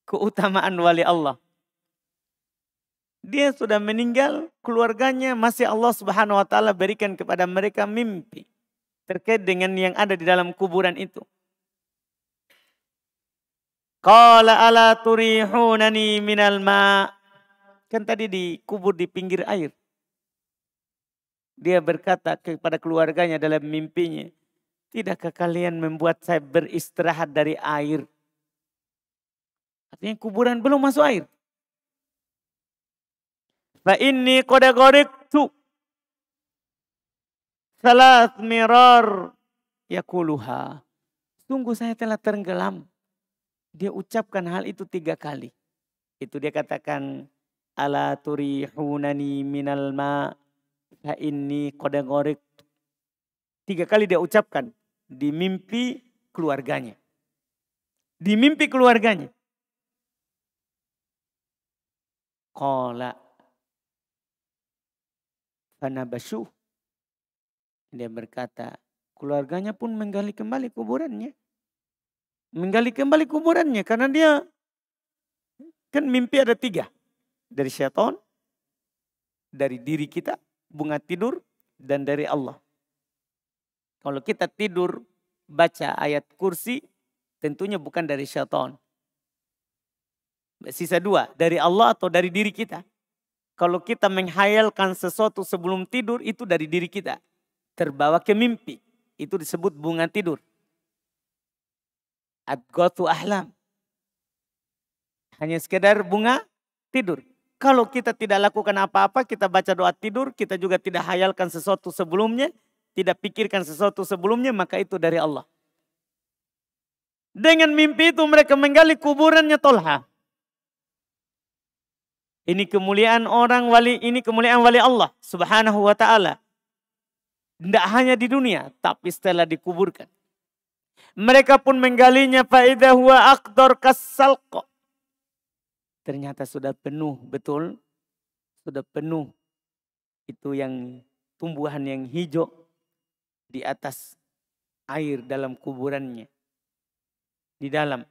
keutamaan wali Allah. Dia sudah meninggal, keluarganya masih Allah Subhanahu wa taala berikan kepada mereka mimpi terkait dengan yang ada di dalam kuburan itu. Qala ala turihunani minal ma'. Kan tadi dikubur di pinggir air. Dia berkata kepada keluarganya dalam mimpinya, tidakkah kalian membuat saya beristirahat dari air? Artinya kuburan belum masuk air. Fa inni qad gharaqtu salat mirar yaquluha. Sungguh saya telah tenggelam. Dia ucapkan hal itu 3 kali. Itu dia katakan, ala turihunani minal ma' fa inni qad gharaqtu. 3 kali dia ucapkan di mimpi keluarganya. Di mimpi keluarganya. Qala fanabashuh. Dia berkata, keluarganya pun menggali kembali kuburannya. Menggali kembali kuburannya karena dia kan mimpi ada 3. Dari syaitan, dari diri kita, bunga tidur, dan dari Allah. Kalau kita tidur baca ayat kursi, tentunya bukan dari syaitan. Sisa 2, dari Allah atau dari diri kita. Kalau kita menghayalkan sesuatu sebelum tidur, itu dari diri kita. Terbawa ke mimpi. Itu disebut bunga tidur. Adghatu ahlam. Hanya sekedar bunga tidur. Kalau kita tidak lakukan apa-apa, kita baca doa tidur, kita juga tidak hayalkan sesuatu sebelumnya, tidak pikirkan sesuatu sebelumnya, maka itu dari Allah. Dengan mimpi itu mereka menggali kuburannya Tolha. Ini kemuliaan orang wali, ini kemuliaan wali Allah Subhanahu wa ta'ala. Tidak hanya di dunia, tapi setelah dikuburkan. Mereka pun menggalinya, fa'idah huwa aqdar kassalqa. Ternyata sudah penuh, betul. Sudah penuh. Itu yang tumbuhan yang hijau di atas air dalam kuburannya. Di dalam.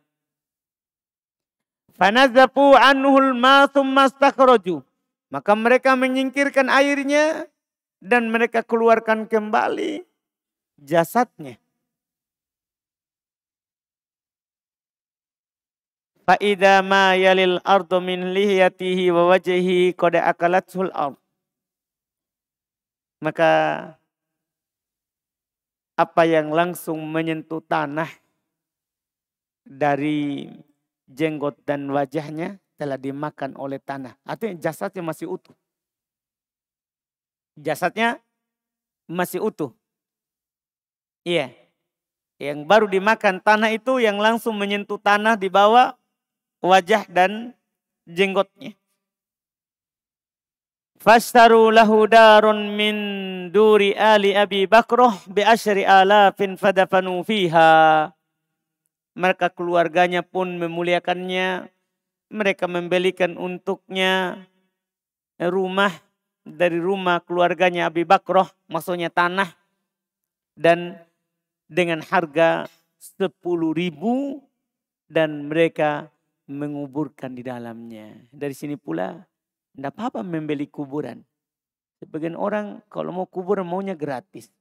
Fanazafu anhul ma thumma astakhraju. Maka mereka menyingkirkan airnya dan mereka keluarkan kembali jasadnya. Fa'idha ma yalil ardu min lihiyatihi wa wajhihi qad akalatul ard. Maka apa yang langsung menyentuh tanah dari jenggot dan wajahnya telah dimakan oleh tanah. Artinya jasadnya masih utuh. Jasadnya masih utuh. Iya. Yang baru dimakan tanah itu yang langsung menyentuh tanah di bawah wajah dan jenggotnya. Fashtaru lahu darun min duri ali Abi Bakrah bi asyri alafin fadafanu fiha. Mereka keluarganya pun memuliakannya. Mereka membelikan untuknya rumah dari rumah keluarganya Abi Bakrah, maksudnya tanah. Dan dengan harga 10.000 dan mereka menguburkan di dalamnya. Dari sini pula tidak apa-apa membeli kuburan. Sebagian orang kalau mau kuburan maunya gratis.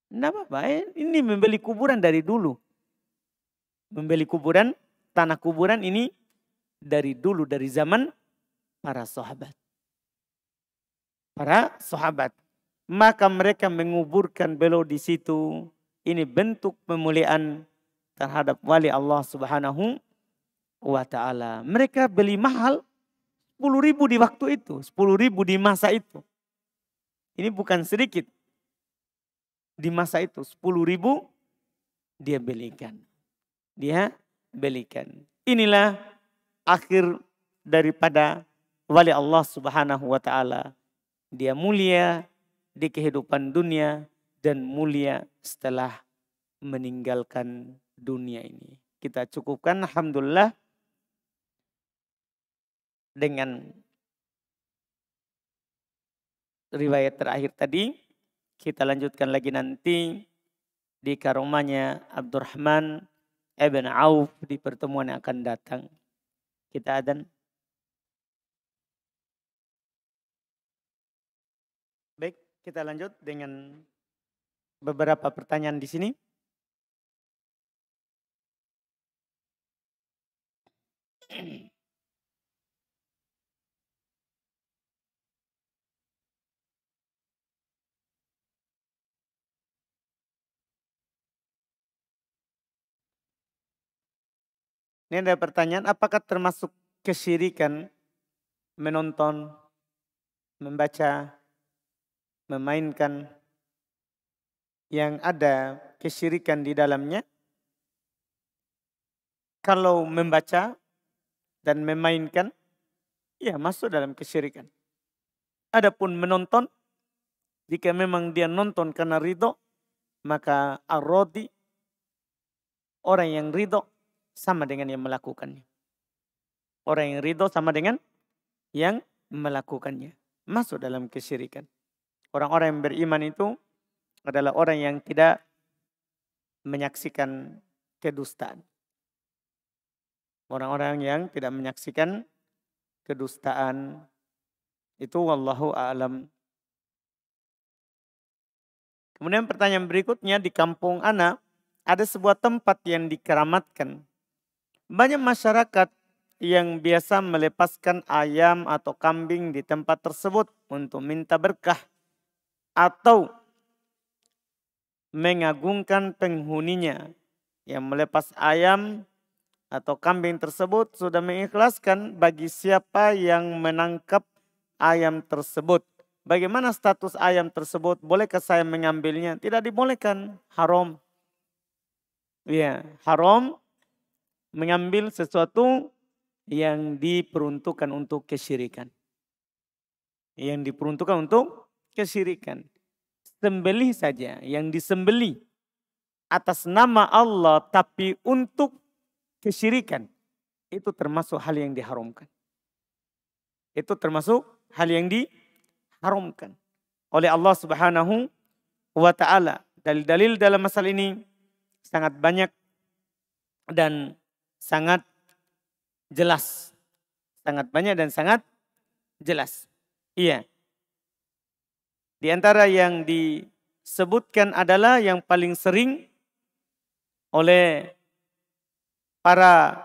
Tidak apa-apa, ini membeli kuburan dari dulu. Membeli kuburan, tanah kuburan ini dari dulu, dari zaman para sahabat. Para sahabat. maka mereka menguburkan beliau di situ. Ini bentuk pemuliaan terhadap wali Allah Subhanahu wa ta'ala. Mereka beli mahal 10.000 di waktu itu, 10.000 di masa itu. Ini bukan sedikit. Di masa itu 10.000 dia belikan. Dia belikan. Inilah akhir daripada wali Allah Subhanahu wa ta'ala. Dia mulia di kehidupan dunia dan mulia setelah meninggalkan dunia ini. Kita cukupkan alhamdulillah dengan riwayat terakhir tadi. Kita lanjutkan lagi nanti di karomahnya Abdurrahman ibn Auf di pertemuan yang akan datang. Kita adzan. Baik, kita lanjut dengan beberapa pertanyaan di sini. Ini ada pertanyaan, apakah termasuk kesyirikan menonton, membaca, memainkan yang ada kesyirikan di dalamnya? Kalau membaca dan memainkan, ya masuk dalam kesyirikan. Adapun menonton, jika memang dia nonton karena ridho, maka ar-radi, orang yang ridho sama dengan yang melakukannya. Orang yang ridho sama dengan yang melakukannya. Masuk dalam kesyirikan. Orang-orang yang beriman itu adalah orang yang tidak menyaksikan kedustaan. Orang-orang yang tidak menyaksikan kedustaan. Itu wallahu a'lam. Kemudian pertanyaan berikutnya, di kampung ana ada sebuah tempat yang dikeramatkan. Banyak masyarakat yang biasa melepaskan ayam atau kambing di tempat tersebut untuk minta berkah atau mengagungkan penghuninya. Yang melepas ayam atau kambing tersebut sudah mengikhlaskan bagi siapa yang menangkap ayam tersebut. Bagaimana status ayam tersebut? Bolehkah saya mengambilnya? Tidak dibolehkan, haram. Ya, haram mengambil sesuatu yang diperuntukkan untuk kesyirikan. Yang diperuntukkan untuk kesyirikan. Sembelih saja, yang disembelih atas nama Allah tapi untuk kesyirikan. Itu termasuk hal yang diharamkan. Itu termasuk hal yang diharamkan oleh Allah Subhanahu wa ta'ala. Dalil-dalil dalam masalah ini sangat banyak dan sangat jelas. Sangat banyak dan sangat jelas. Iya. Di antara yang disebutkan adalah yang paling sering oleh para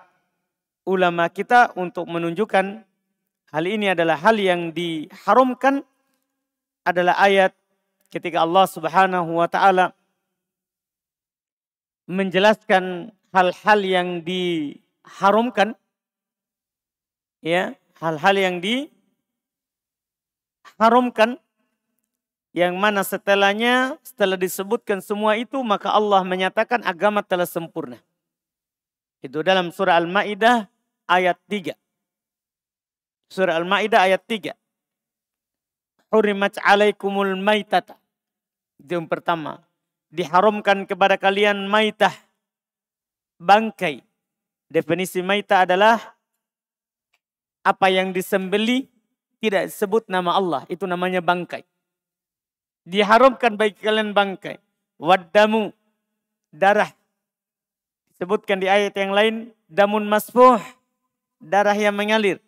ulama kita untuk menunjukkan hal ini adalah hal yang diharamkan adalah ayat ketika Allah Subhanahu wa ta'ala menjelaskan hal-hal yang diharamkan, ya, hal-hal yang diharamkan, yang mana setelah disebutkan semua itu, maka Allah menyatakan agama telah sempurna. Itu dalam surah Al-Ma'idah ayat 3. Surah Al-Ma'idah ayat 3. Hurimat alaikumul maitata. Itu yang pertama. Diharamkan kepada kalian maitah, bangkai. Definisi maitah adalah apa yang disembeli tidak disebut nama Allah. Itu namanya bangkai. Diharamkan bagi kalian bangkai. Waddamu, darah. Disebutkan di ayat yang lain, damun masfuh, darah yang mengalir.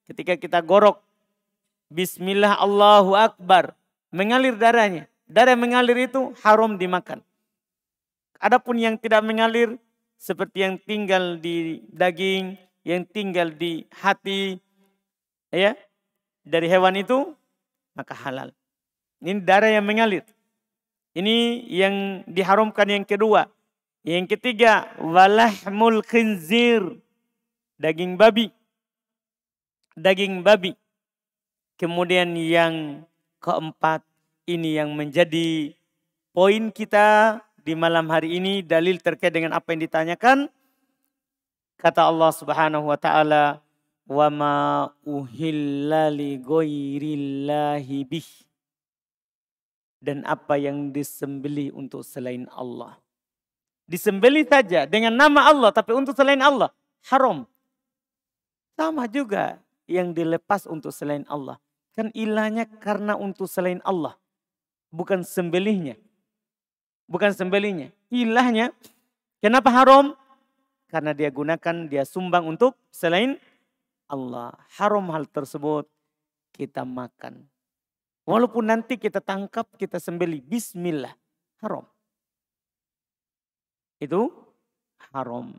Ketika kita gorok, bismillah Allahu Akbar, mengalir darahnya. Darah yang mengalir itu haram dimakan. Adapun yang tidak mengalir, seperti yang tinggal di daging, yang tinggal di hati, ya, dari hewan itu, maka halal. Ini darah yang mengalir. Ini yang diharamkan yang kedua. Yang ketiga, walahmul khinzir. Daging babi. Daging babi. Kemudian yang keempat, ini yang menjadi poin kita di malam hari ini, dalil terkait dengan apa yang ditanyakan. Kata Allah Subhanahu wa taala, "Wa ma uhilla li ghairillahi bih." Dan apa yang disembelih untuk selain Allah. Disembelih saja dengan nama Allah tapi untuk selain Allah haram. Sama juga yang dilepas untuk selain Allah. Kan ilahnya karena untuk selain Allah. Bukan sembelihnya. Bukan sembelihnya. Ilahnya. Kenapa haram? Karena dia gunakan, dia sumbang untuk selain Allah. Haram hal tersebut kita makan. Walaupun nanti kita tangkap, kita sembelih. Bismillah. Haram. Itu haram.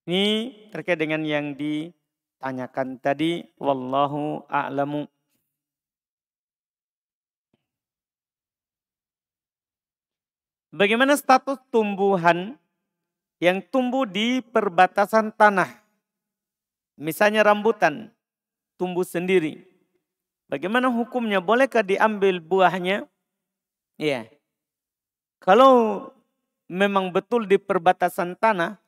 Ini terkait dengan yang ditanyakan tadi. Wallahu a'lamu. Bagaimana status tumbuhan yang tumbuh di perbatasan tanah? Misalnya rambutan, tumbuh sendiri. Bagaimana hukumnya? Bolehkah diambil buahnya? Iya. Kalau memang betul di perbatasan tanah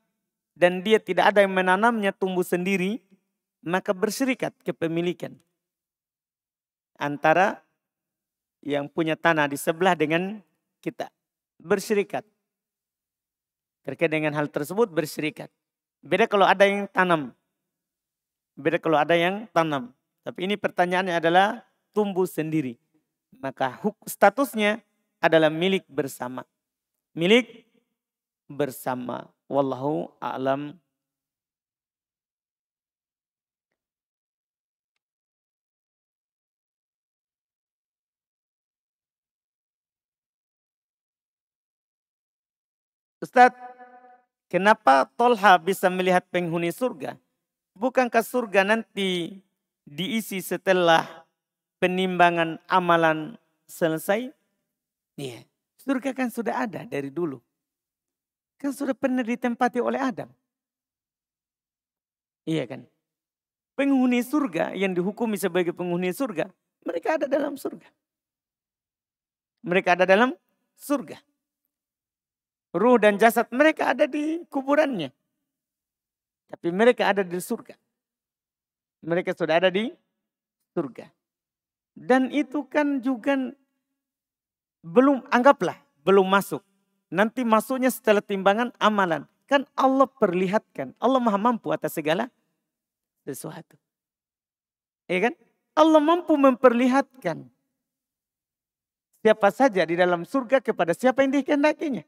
dan dia tidak ada yang menanamnya, tumbuh sendiri, maka berserikat kepemilikan antara yang punya tanah di sebelah dengan kita. Berserikat. Terkait dengan hal tersebut berserikat. Beda kalau ada yang tanam. Beda kalau ada yang tanam. Tapi ini pertanyaannya adalah tumbuh sendiri. Maka statusnya adalah milik bersama. Milik bersama. Wallahu a'lam. Ustadz, kenapa Tolha bisa melihat penghuni surga? Bukankah surga nanti diisi setelah penimbangan amalan selesai? Iya, surga kan sudah ada dari dulu. Kan sudah pernah ditempati oleh Adam. Iya kan? Penghuni surga yang dihukumi sebagai penghuni surga, mereka ada dalam surga. Mereka ada dalam surga. Ruh dan jasad mereka ada di kuburannya. Tapi mereka ada di surga. Mereka sudah ada di surga. Dan itu kan juga belum, anggaplah belum masuk. Nanti masuknya setelah timbangan amalan. Kan Allah perlihatkan. Allah maha mampu atas segala sesuatu. Ya kan? Allah mampu memperlihatkan siapa saja di dalam surga kepada siapa yang dikehendakinya.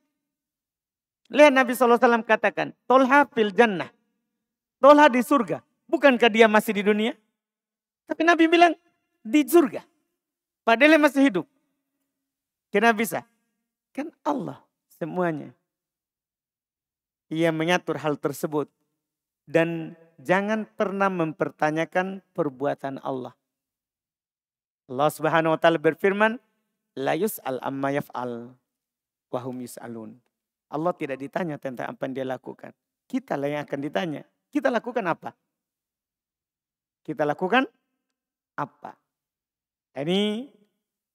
Lihat Nabi SAW katakan, Tolha fil jannah. Tolha di surga. Bukankah dia masih di dunia? Tapi Nabi bilang di surga. Padahal dia masih hidup. Kenapa bisa? Kan Allah semuanya. Ia mengatur hal tersebut. Dan jangan pernah mempertanyakan perbuatan Allah. Allah Subhanahu wa taala berfirman, la yus'al amma yaf'al wa hum yus'alun. Allah tidak ditanya tentang apa yang dia lakukan. Kita lah yang akan ditanya. Kita lakukan apa? Kita lakukan apa? Ini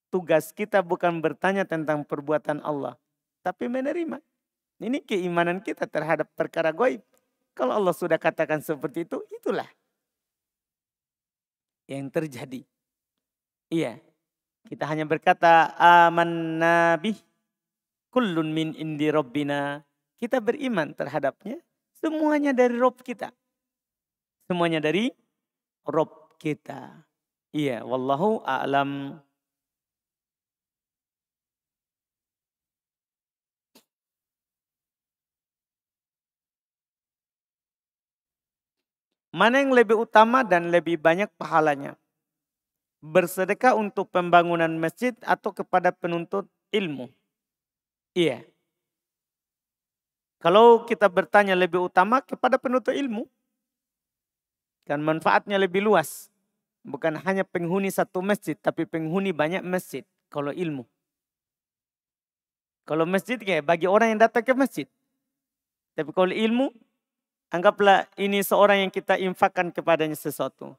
tugas kita bukan bertanya tentang perbuatan Allah. Tapi menerima. Ini keimanan kita terhadap perkara gaib. Kalau Allah sudah katakan seperti itu, itulah yang terjadi. Iya. Kita hanya berkata, amanna bih. Kullun min indi rabbina. Kita beriman terhadapnya. Semuanya dari Rob kita. Semuanya dari Rob kita. Iya, wallahu a'lam. Mana yang lebih utama dan lebih banyak pahalanya? Bersedekah untuk pembangunan masjid atau kepada penuntut ilmu? Iya. Kalau kita bertanya lebih utama kepada penuntut ilmu. Kan manfaatnya lebih luas. Bukan hanya penghuni satu masjid, tapi penghuni banyak masjid. kalau ilmu. Kalau masjid kayak bagi orang yang datang ke masjid. Tapi kalau ilmu, anggaplah ini seorang yang kita infakkan kepadanya sesuatu.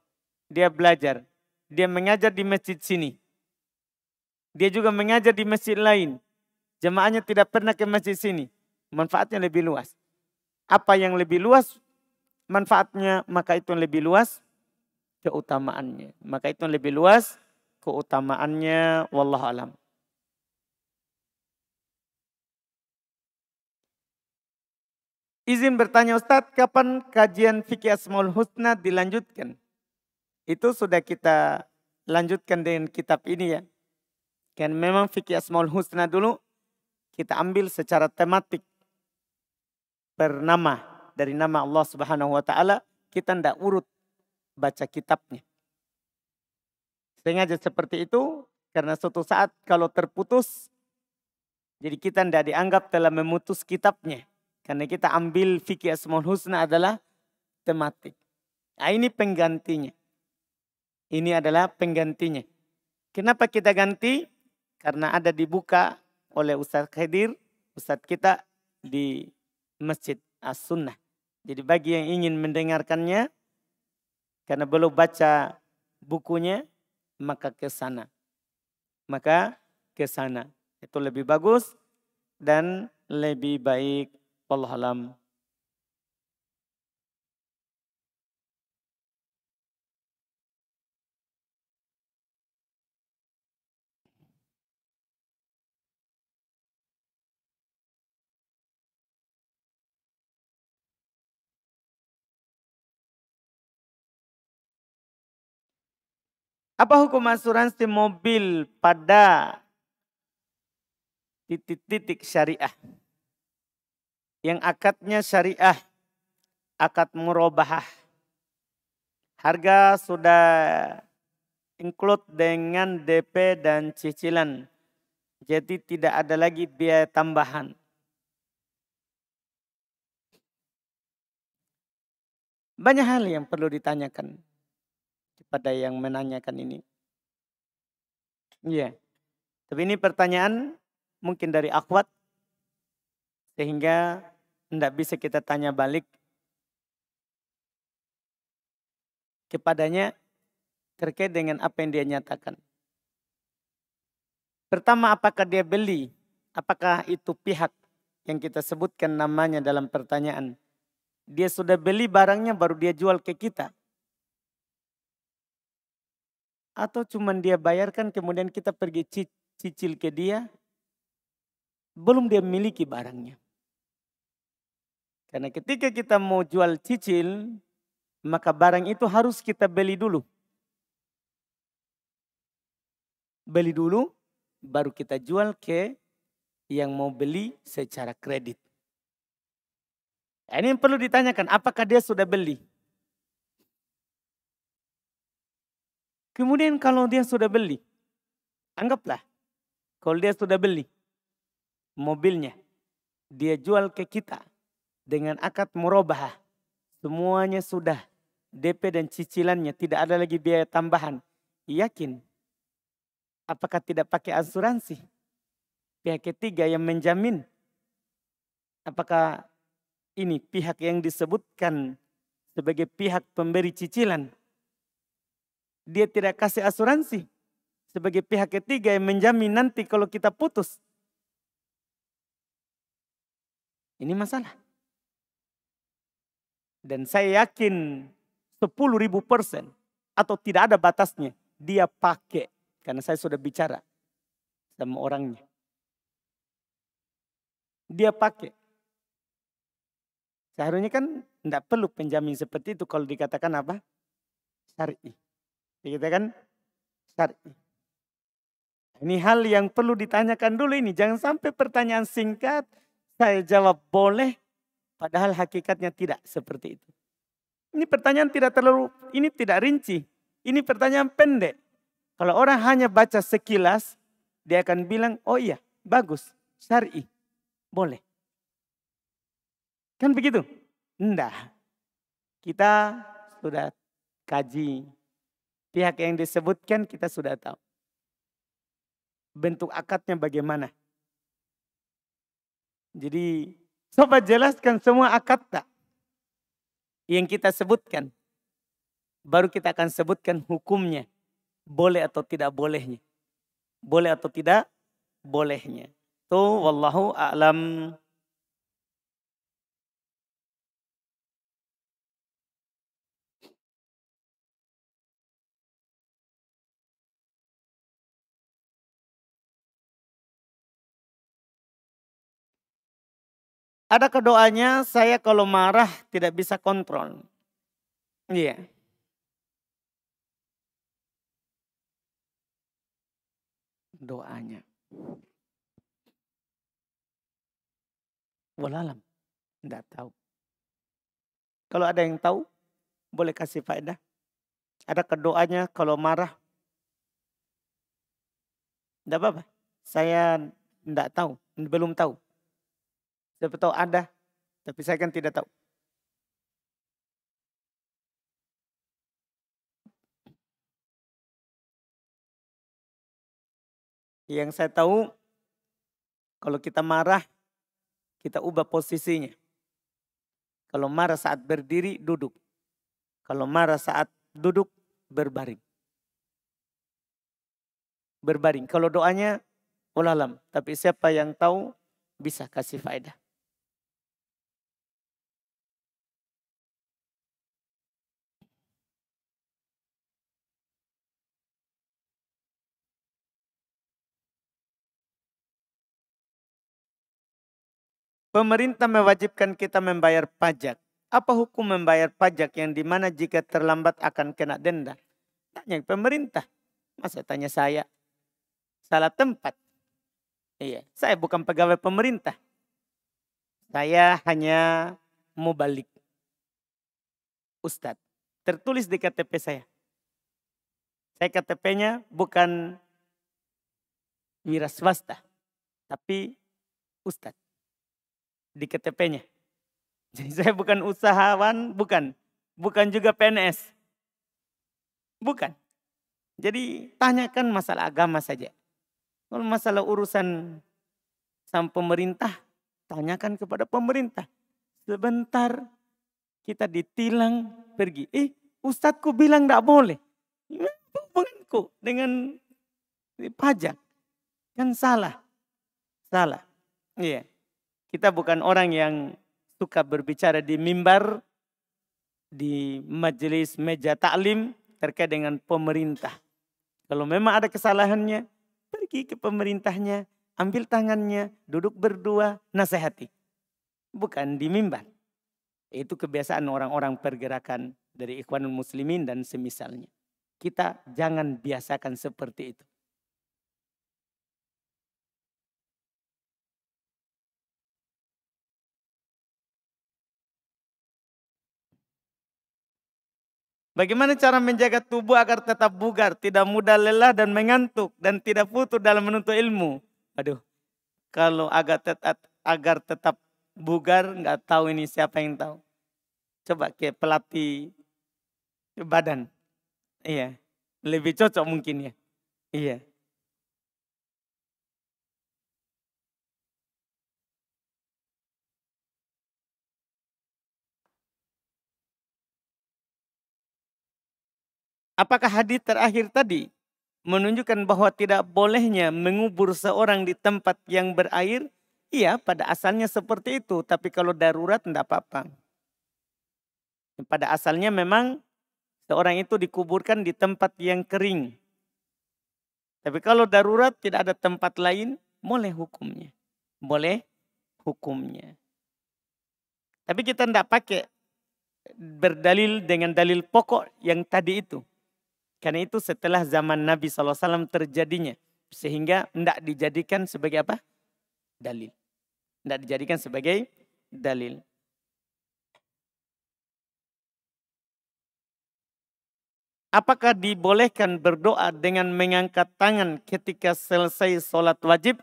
Dia belajar, dia mengajar di masjid sini. Dia juga mengajar di masjid lain. Jemaahnya tidak pernah ke masjid sini. Manfaatnya lebih luas. Apa yang lebih luas manfaatnya, maka itu yang lebih luas keutamaannya. Maka itu yang lebih luas keutamaannya. Wallahu alam. Izin bertanya Ustadz, kapan kajian fikih Asmaul Husna dilanjutkan? Itu sudah kita lanjutkan dengan kitab ini ya. Kan memang fikih Asmaul Husna dulu kita ambil secara tematik per nama. Dari nama Allah Subhanahu wa taala, kita tidak urut baca kitabnya. Sengaja seperti itu karena suatu saat kalau terputus, jadi kita tidak dianggap telah memutus kitabnya. Karena kita ambil fikih Asmaul Husna adalah tematik. Nah, ini penggantinya. Ini adalah penggantinya. Kenapa kita ganti? Karena ada dibuka oleh Ustadz Khadir, Ustadz kita di Masjid As-Sunnah. Jadi bagi yang ingin mendengarkannya, karena belum baca bukunya, maka ke sana. Maka ke sana. Itu lebih bagus dan lebih baik. Wallahu a'lam. Apa hukum asuransi mobil pada titik-titik syariah? Yang akadnya syariah, akad murabahah. Harga sudah include dengan DP dan cicilan. Jadi tidak ada lagi biaya tambahan. Banyak hal yang perlu ditanyakan kepada yang menanyakan ini. Iya. Tapi ini pertanyaan mungkin dari akhwat sehingga tidak bisa kita tanya balik kepadanya terkait dengan apa yang dia nyatakan. Pertama, apakah dia beli? Apakah itu pihak yang kita sebutkan namanya dalam pertanyaan? Dia sudah beli barangnya baru dia jual ke kita? Atau cuman dia bayarkan kemudian kita pergi cicil ke dia? Belum dia miliki barangnya. Karena ketika kita mau jual cicil, maka barang itu harus kita beli dulu. Beli dulu, baru kita jual ke yang mau beli secara kredit. Ini yang perlu ditanyakan, apakah dia sudah beli? Kemudian kalau dia sudah beli, anggaplah kalau dia sudah beli mobilnya, dia jual ke kita dengan akad murabahah. Semuanya sudah DP dan cicilannya, tidak ada lagi biaya tambahan. Yakin? Apakah tidak pakai asuransi? Pihak ketiga yang menjamin. Apakah ini pihak yang disebutkan sebagai pihak pemberi cicilan? Dia tidak kasih asuransi sebagai pihak ketiga yang menjamin nanti kalau kita putus. Ini masalah. Dan saya yakin 10.000% atau tidak ada batasnya dia pakai. Karena saya sudah bicara sama orangnya. Dia pakai. Seharusnya kan tidak perlu penjamin seperti itu kalau dikatakan apa? Syar'i. Dikatakan syar'i. Ini hal yang perlu ditanyakan dulu ini. Jangan sampai pertanyaan singkat saya jawab boleh padahal hakikatnya tidak seperti itu. Ini pertanyaan tidak terlalu, ini tidak rinci. Ini pertanyaan pendek. Kalau orang hanya baca sekilas, dia akan bilang, oh iya, bagus, syar'i, boleh. Kan begitu? Enggak. Kita sudah kaji. Pihak yang disebutkan kita sudah tahu. bentuk akadnya bagaimana. Jadi coba jelaskan semua akad tak yang kita sebutkan. Baru kita akan sebutkan hukumnya. Boleh atau tidak bolehnya. Boleh atau tidak bolehnya. Tuh wallahu a'lam. Ada doanya, saya kalau marah tidak bisa kontrol. Iya. Doanya. Wallahualam. Tidak tahu. Kalau ada yang tahu, boleh kasih faedah. Ada doanya kalau marah. Tidak apa-apa. Saya tidak tahu. Belum tahu. Siapa tahu ada. Tapi saya kan tidak tahu. Yang saya tahu, kalau kita marah, kita ubah posisinya. Kalau marah saat berdiri, duduk. Kalau marah saat duduk, berbaring. Berbaring. Kalau doanya, wallahualam. Tapi siapa yang tahu, bisa kasih faedah. Pemerintah mewajibkan kita membayar pajak. Apa hukum membayar pajak yang dimana jika terlambat akan kena denda? Tanya pemerintah. Masa tanya saya? Salah tempat. Iya, saya bukan pegawai pemerintah. Saya hanya mubalik. Ustadz. Tertulis di KTP saya. Saya KTP-nya bukan wira swasta. Tapi ustadz. Di KTP-nya. Jadi saya bukan usahawan, bukan. Bukan juga PNS. Bukan. Jadi tanyakan masalah agama saja. Kalau masalah urusan sama pemerintah, tanyakan kepada pemerintah. Sebentar kita ditilang pergi. Ustadku bilang tidak boleh. Hubunganku dengan pajak. Kan salah. Salah. Iya. Kita bukan orang yang suka berbicara di mimbar, di majelis meja taklim terkait dengan pemerintah. Kalau memang ada kesalahannya, pergi ke pemerintahnya, ambil tangannya, duduk berdua, nasihati. Bukan di mimbar. Itu kebiasaan orang-orang pergerakan dari Ikhwanul Muslimin dan semisalnya. Kita jangan biasakan seperti itu. Bagaimana cara menjaga tubuh agar tetap bugar, tidak mudah lelah dan mengantuk, dan tidak futur dalam menuntut ilmu? Aduh, kalau agar tetap bugar, nggak tahu ini siapa yang tahu. Coba ke pelatih badan. Iya, lebih cocok mungkin ya. Iya. Apakah hadis terakhir tadi menunjukkan bahwa tidak bolehnya mengubur seorang di tempat yang berair? Iya, pada asalnya seperti itu. Tapi kalau darurat tidak apa-apa. Pada asalnya memang seorang itu dikuburkan di tempat yang kering. Tapi kalau darurat tidak ada tempat lain, boleh hukumnya. Boleh hukumnya. Tapi kita tidak pakai berdalil dengan dalil pokok yang tadi itu. Karena itu setelah zaman Nabi SAW terjadinya. Sehingga tidak dijadikan sebagai apa? Dalil. Tidak dijadikan sebagai dalil. Apakah dibolehkan berdoa dengan mengangkat tangan ketika selesai sholat wajib?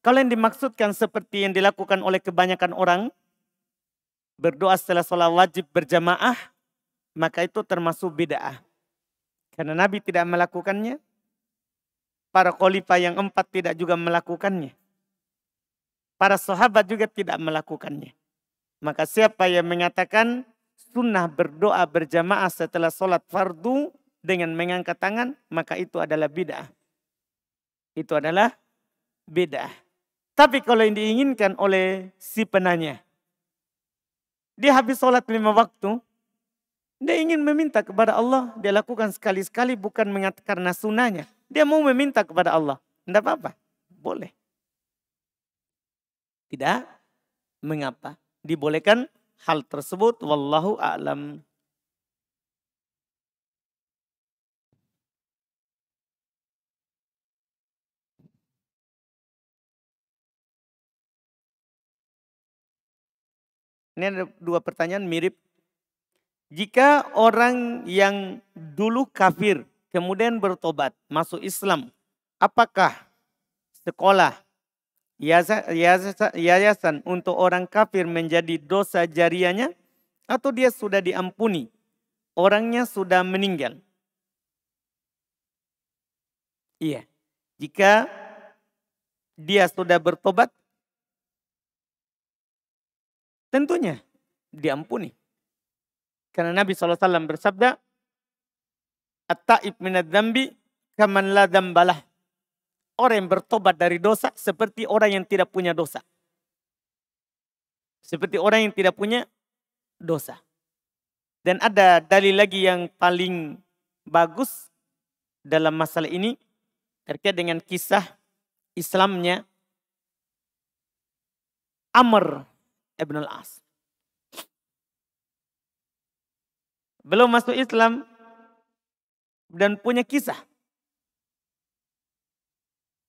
Kalau yang dimaksudkan seperti yang dilakukan oleh kebanyakan orang, berdoa setelah sholat wajib berjamaah, maka itu termasuk bid'ah. Karena Nabi tidak melakukannya, para khalifah yang 4 tidak juga melakukannya. Para sahabat juga tidak melakukannya. Maka siapa yang mengatakan sunnah berdoa berjamaah setelah sholat fardu dengan mengangkat tangan, maka itu adalah bid'ah. Itu adalah bid'ah. Tapi kalau yang diinginkan oleh si penanya, dia habis sholat 5 waktu, dia ingin meminta kepada Allah, dia lakukan sekali-sekali bukan karena sunnahnya. Dia mau meminta kepada Allah. Tidak apa-apa, boleh. Tidak mengapa. Dibolehkan hal tersebut, wallahu a'lam. Ini ada 2 pertanyaan mirip. Jika orang yang dulu kafir kemudian bertobat masuk Islam, apakah sekolah yayasan untuk orang kafir menjadi dosa jariahnya atau dia sudah diampuni? Orangnya sudah meninggal. Iya. Jika dia sudah bertobat, tentunya diampuni. Karena Nabi SAW bersabda, At-ta'ib minad dzambi kaman la dzambalah. Orang yang bertobat dari dosa seperti orang yang tidak punya dosa. Seperti orang yang tidak punya dosa. Dan ada dalil lagi yang paling bagus dalam masalah ini terkait dengan kisah Islamnya Amr ibn al-As. Belum masuk Islam dan punya kisah.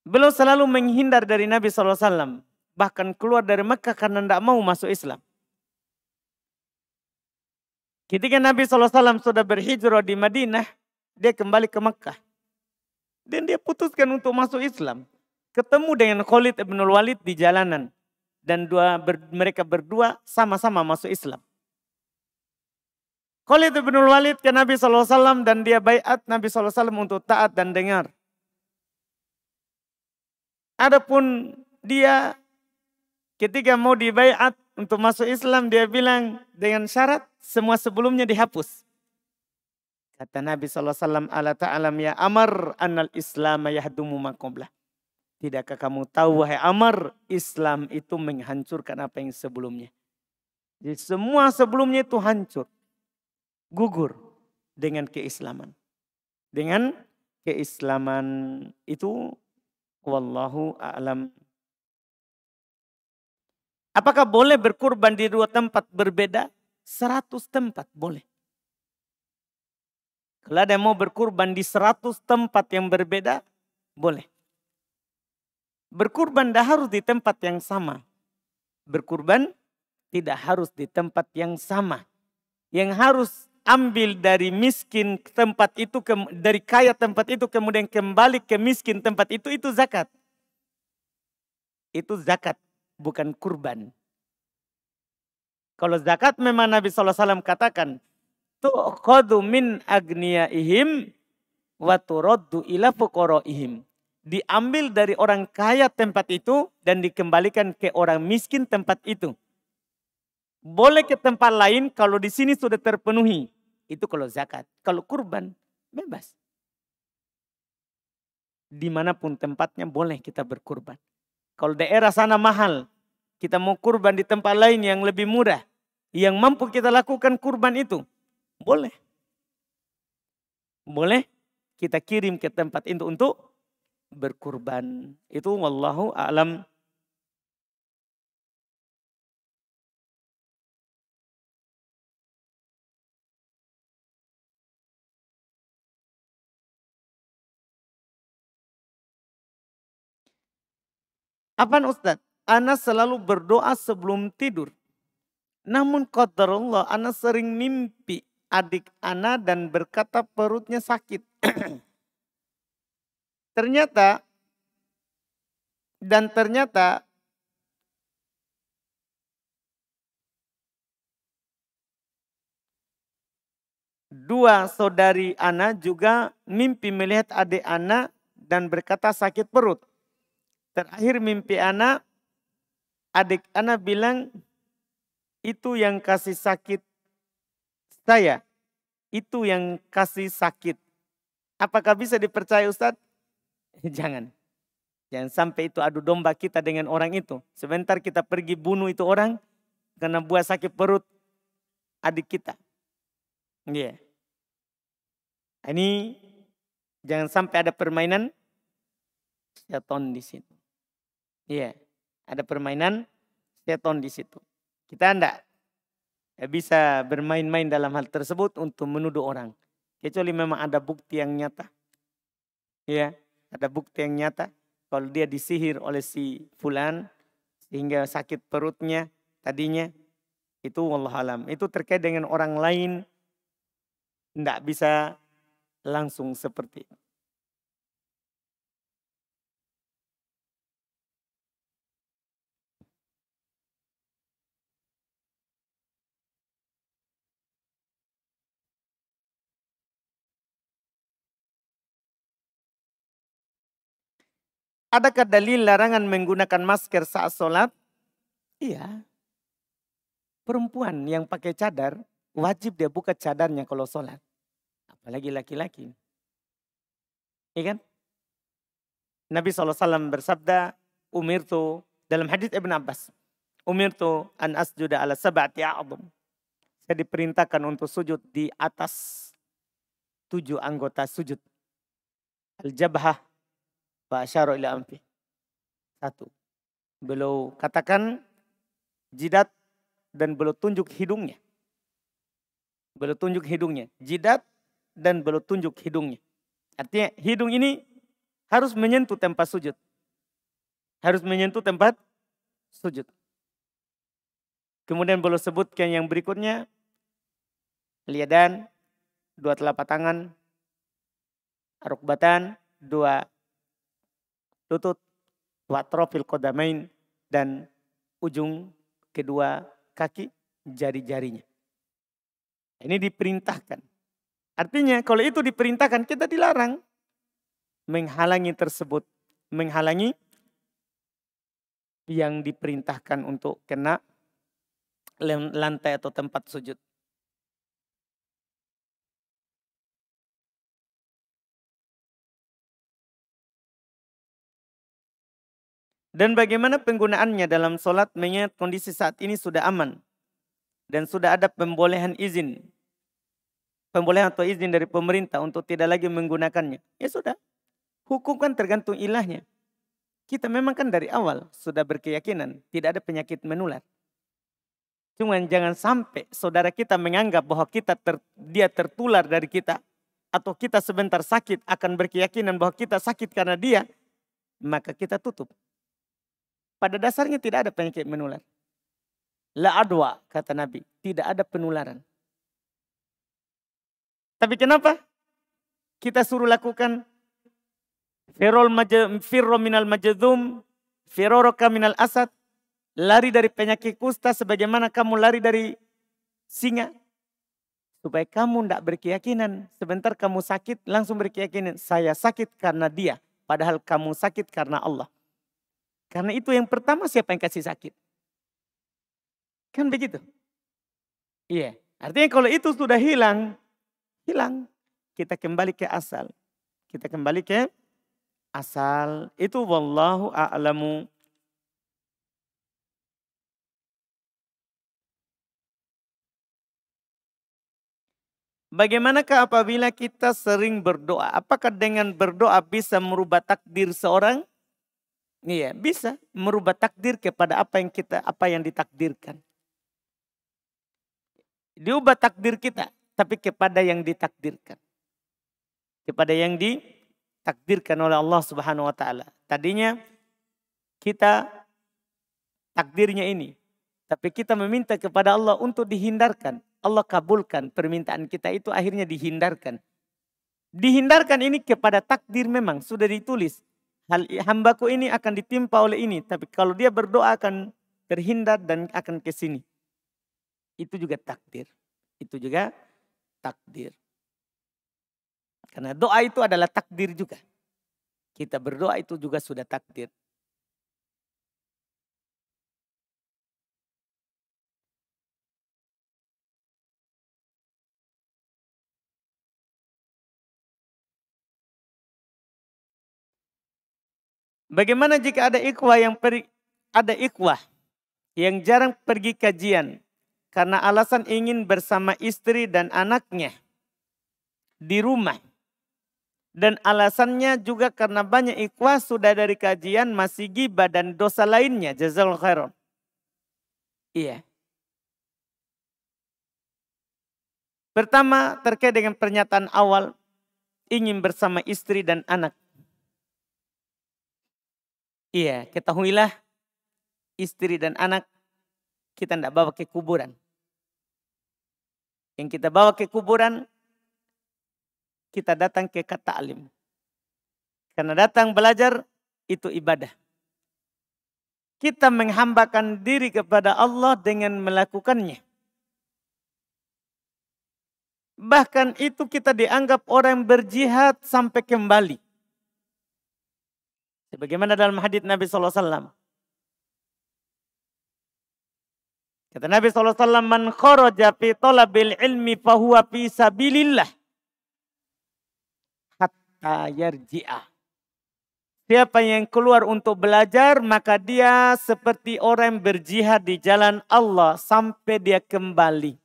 Beliau selalu menghindar dari Nabi SAW. Bahkan keluar dari Mekah karena tidak mau masuk Islam. Ketika Nabi SAW sudah berhijrah di Madinah, dia kembali ke Mekah. Dan dia putuskan untuk masuk Islam. Ketemu dengan Khalid ibn Walid di jalanan. Dan mereka berdua sama-sama masuk Islam. Khalid ibn Walid ke Nabi SAW dan dia baiat Nabi SAW untuk taat dan dengar. Adapun dia ketika mau dibaiat untuk masuk Islam, dia bilang dengan syarat semua sebelumnya dihapus. Kata Nabi SAW, ala ta'alam ya Amr annal islam yahdumu ma qablah. Tidakkah kamu tahu wahai Amr, Islam itu menghancurkan apa yang sebelumnya. Jadi semua sebelumnya itu hancur. Gugur dengan keislaman. Dengan keislaman itu wallahu a'lam. Apakah boleh berkurban di 2 tempat berbeda? 100 tempat boleh. Kalau ada yang mau berkurban di 100 tempat yang berbeda, boleh. Berkurban tidak harus di tempat yang sama. Berkurban tidak harus di tempat yang sama. Yang harus ambil dari miskin tempat itu, dari kaya tempat itu, kemudian kembali ke miskin tempat itu zakat. Itu zakat, bukan kurban. Kalau zakat memang Nabi SAW katakan, tu'khadhu min agniyaihim wa turaddu ila fuqaraihim. Diambil dari orang kaya tempat itu dan dikembalikan ke orang miskin tempat itu. Boleh ke tempat lain kalau di sini sudah terpenuhi. Itu kalau zakat. Kalau kurban, bebas. Dimanapun tempatnya boleh kita berkurban. Kalau daerah sana mahal, kita mau kurban di tempat lain yang lebih murah. Yang mampu kita lakukan kurban itu, boleh. Boleh kita kirim ke tempat itu untuk berkurban. Itu wallahu a'lam. Apaan Ustaz? Ana selalu berdoa sebelum tidur. Namun qadarullah ana sering mimpi adik ana dan berkata perutnya sakit. Ternyata dua saudari ana juga mimpi melihat adik ana dan berkata sakit perut. Terakhir mimpi anak, adik anak bilang itu yang kasih sakit saya. Itu yang kasih sakit. Apakah bisa dipercaya Ustadz? Jangan. Jangan sampai itu adu domba kita dengan orang itu. Sebentar kita pergi bunuh itu orang karena buat sakit perut adik kita. Iya. Ini jangan sampai ada permainan seton di situ. Iya. Ada permainan seton di situ. Kita enggak bisa bermain-main dalam hal tersebut untuk menuduh orang. Kecuali memang ada bukti yang nyata. Iya. Ada bukti yang nyata. Kalau dia disihir oleh si fulan sehingga sakit perutnya tadinya, itu wallahualam. Itu terkait dengan orang lain, tidak bisa langsung seperti itu. Adakah dalil larangan menggunakan masker saat sholat? Iya. Perempuan yang pakai cadar, wajib dia buka cadarnya kalau sholat. Apalagi laki-laki. Iya kan? Nabi SAW bersabda, umirtu, dalam hadits Ibn Abbas, umirtu an asjuda ala sab'ati a'adham. Saya diperintahkan untuk sujud di atas 7 anggota sujud. Al-jabhah wa asyara ila anfi. 1. Beliau katakan jidat dan beliau tunjuk hidungnya. Beliau tunjuk hidungnya. Jidat dan beliau tunjuk hidungnya. Artinya hidung ini harus menyentuh tempat sujud. Harus menyentuh tempat sujud. Kemudian beliau sebutkan yang berikutnya. Liadan, 2 telapak tangan. Rukbatan, 2 lutut. Watrofil qadamain, dan ujung kedua kaki jari-jarinya. Ini diperintahkan. Artinya kalau itu diperintahkan, kita dilarang menghalangi tersebut. Menghalangi yang diperintahkan untuk kena lantai atau tempat sujud. Dan bagaimana penggunaannya dalam sholat mengingat kondisi saat ini sudah aman. Dan sudah ada pembolehan izin. Pembolehan atau izin dari pemerintah untuk tidak lagi menggunakannya. Ya sudah. Hukum kan tergantung ilahnya. Kita memang kan dari awal sudah berkeyakinan tidak ada penyakit menular. Cuman jangan sampai saudara kita menganggap bahwa dia tertular dari kita. Atau kita sebentar sakit akan berkeyakinan bahwa kita sakit karena dia. Maka kita tutup. Pada dasarnya tidak ada penyakit menular. La adwa, kata Nabi. Tidak ada penularan. Tapi kenapa kita suruh lakukan firro minal majadum, firoroka minal asad, lari dari penyakit kusta sebagaimana kamu lari dari singa. Supaya kamu tidak berkeyakinan, sebentar kamu sakit langsung berkeyakinan, saya sakit karena dia. Padahal kamu sakit karena Allah. Karena itu yang pertama siapa yang kasih sakit? Kan begitu. Iya. Artinya kalau itu sudah hilang. Kita kembali ke asal. Kita kembali ke asal. Itu wallahu a'lamu. Bagaimanakah apabila kita sering berdoa? Apakah dengan berdoa bisa merubah takdir seorang? Iya, bisa merubah takdir kepada apa yang ditakdirkan. Diubah takdir kita, tapi kepada yang ditakdirkan. Kepada yang ditakdirkan oleh Allah Subhanahu wa taala. Tadinya kita takdirnya ini, tapi kita meminta kepada Allah untuk dihindarkan. Allah kabulkan permintaan kita itu akhirnya dihindarkan. Dihindarkan ini kepada takdir memang sudah ditulis. Hambaku ini akan ditimpa oleh ini. Tapi kalau dia berdoa akan terhindar dan akan ke sini. Itu juga takdir. Itu juga takdir. Karena doa itu adalah takdir juga. Kita berdoa itu juga sudah takdir. Bagaimana jika ada ikhwah yang jarang pergi kajian karena alasan ingin bersama istri dan anaknya di rumah. Dan alasannya juga karena banyak ikhwah sudah dari kajian masih gibah dan dosa lainnya. Jazakallahu khairan. Iya. Pertama terkait dengan pernyataan awal ingin bersama istri dan anak. Iya, ketahuilah istri dan anak kita tidak bawa ke kuburan. Yang kita bawa ke kuburan, kita datang ke kata alim. Karena datang belajar itu ibadah. Kita menghambakan diri kepada Allah dengan melakukannya. Bahkan itu kita dianggap orang berjihad sampai kembali. Sebagaimana dalam hadits Nabi SAW. Kata Nabi SAW, man kharaja fi talabil ilmi fahuwa fi sabilillah hatta yarji'ah. Siapa yang keluar untuk belajar, maka dia seperti orang berjihad di jalan Allah sampai dia kembali.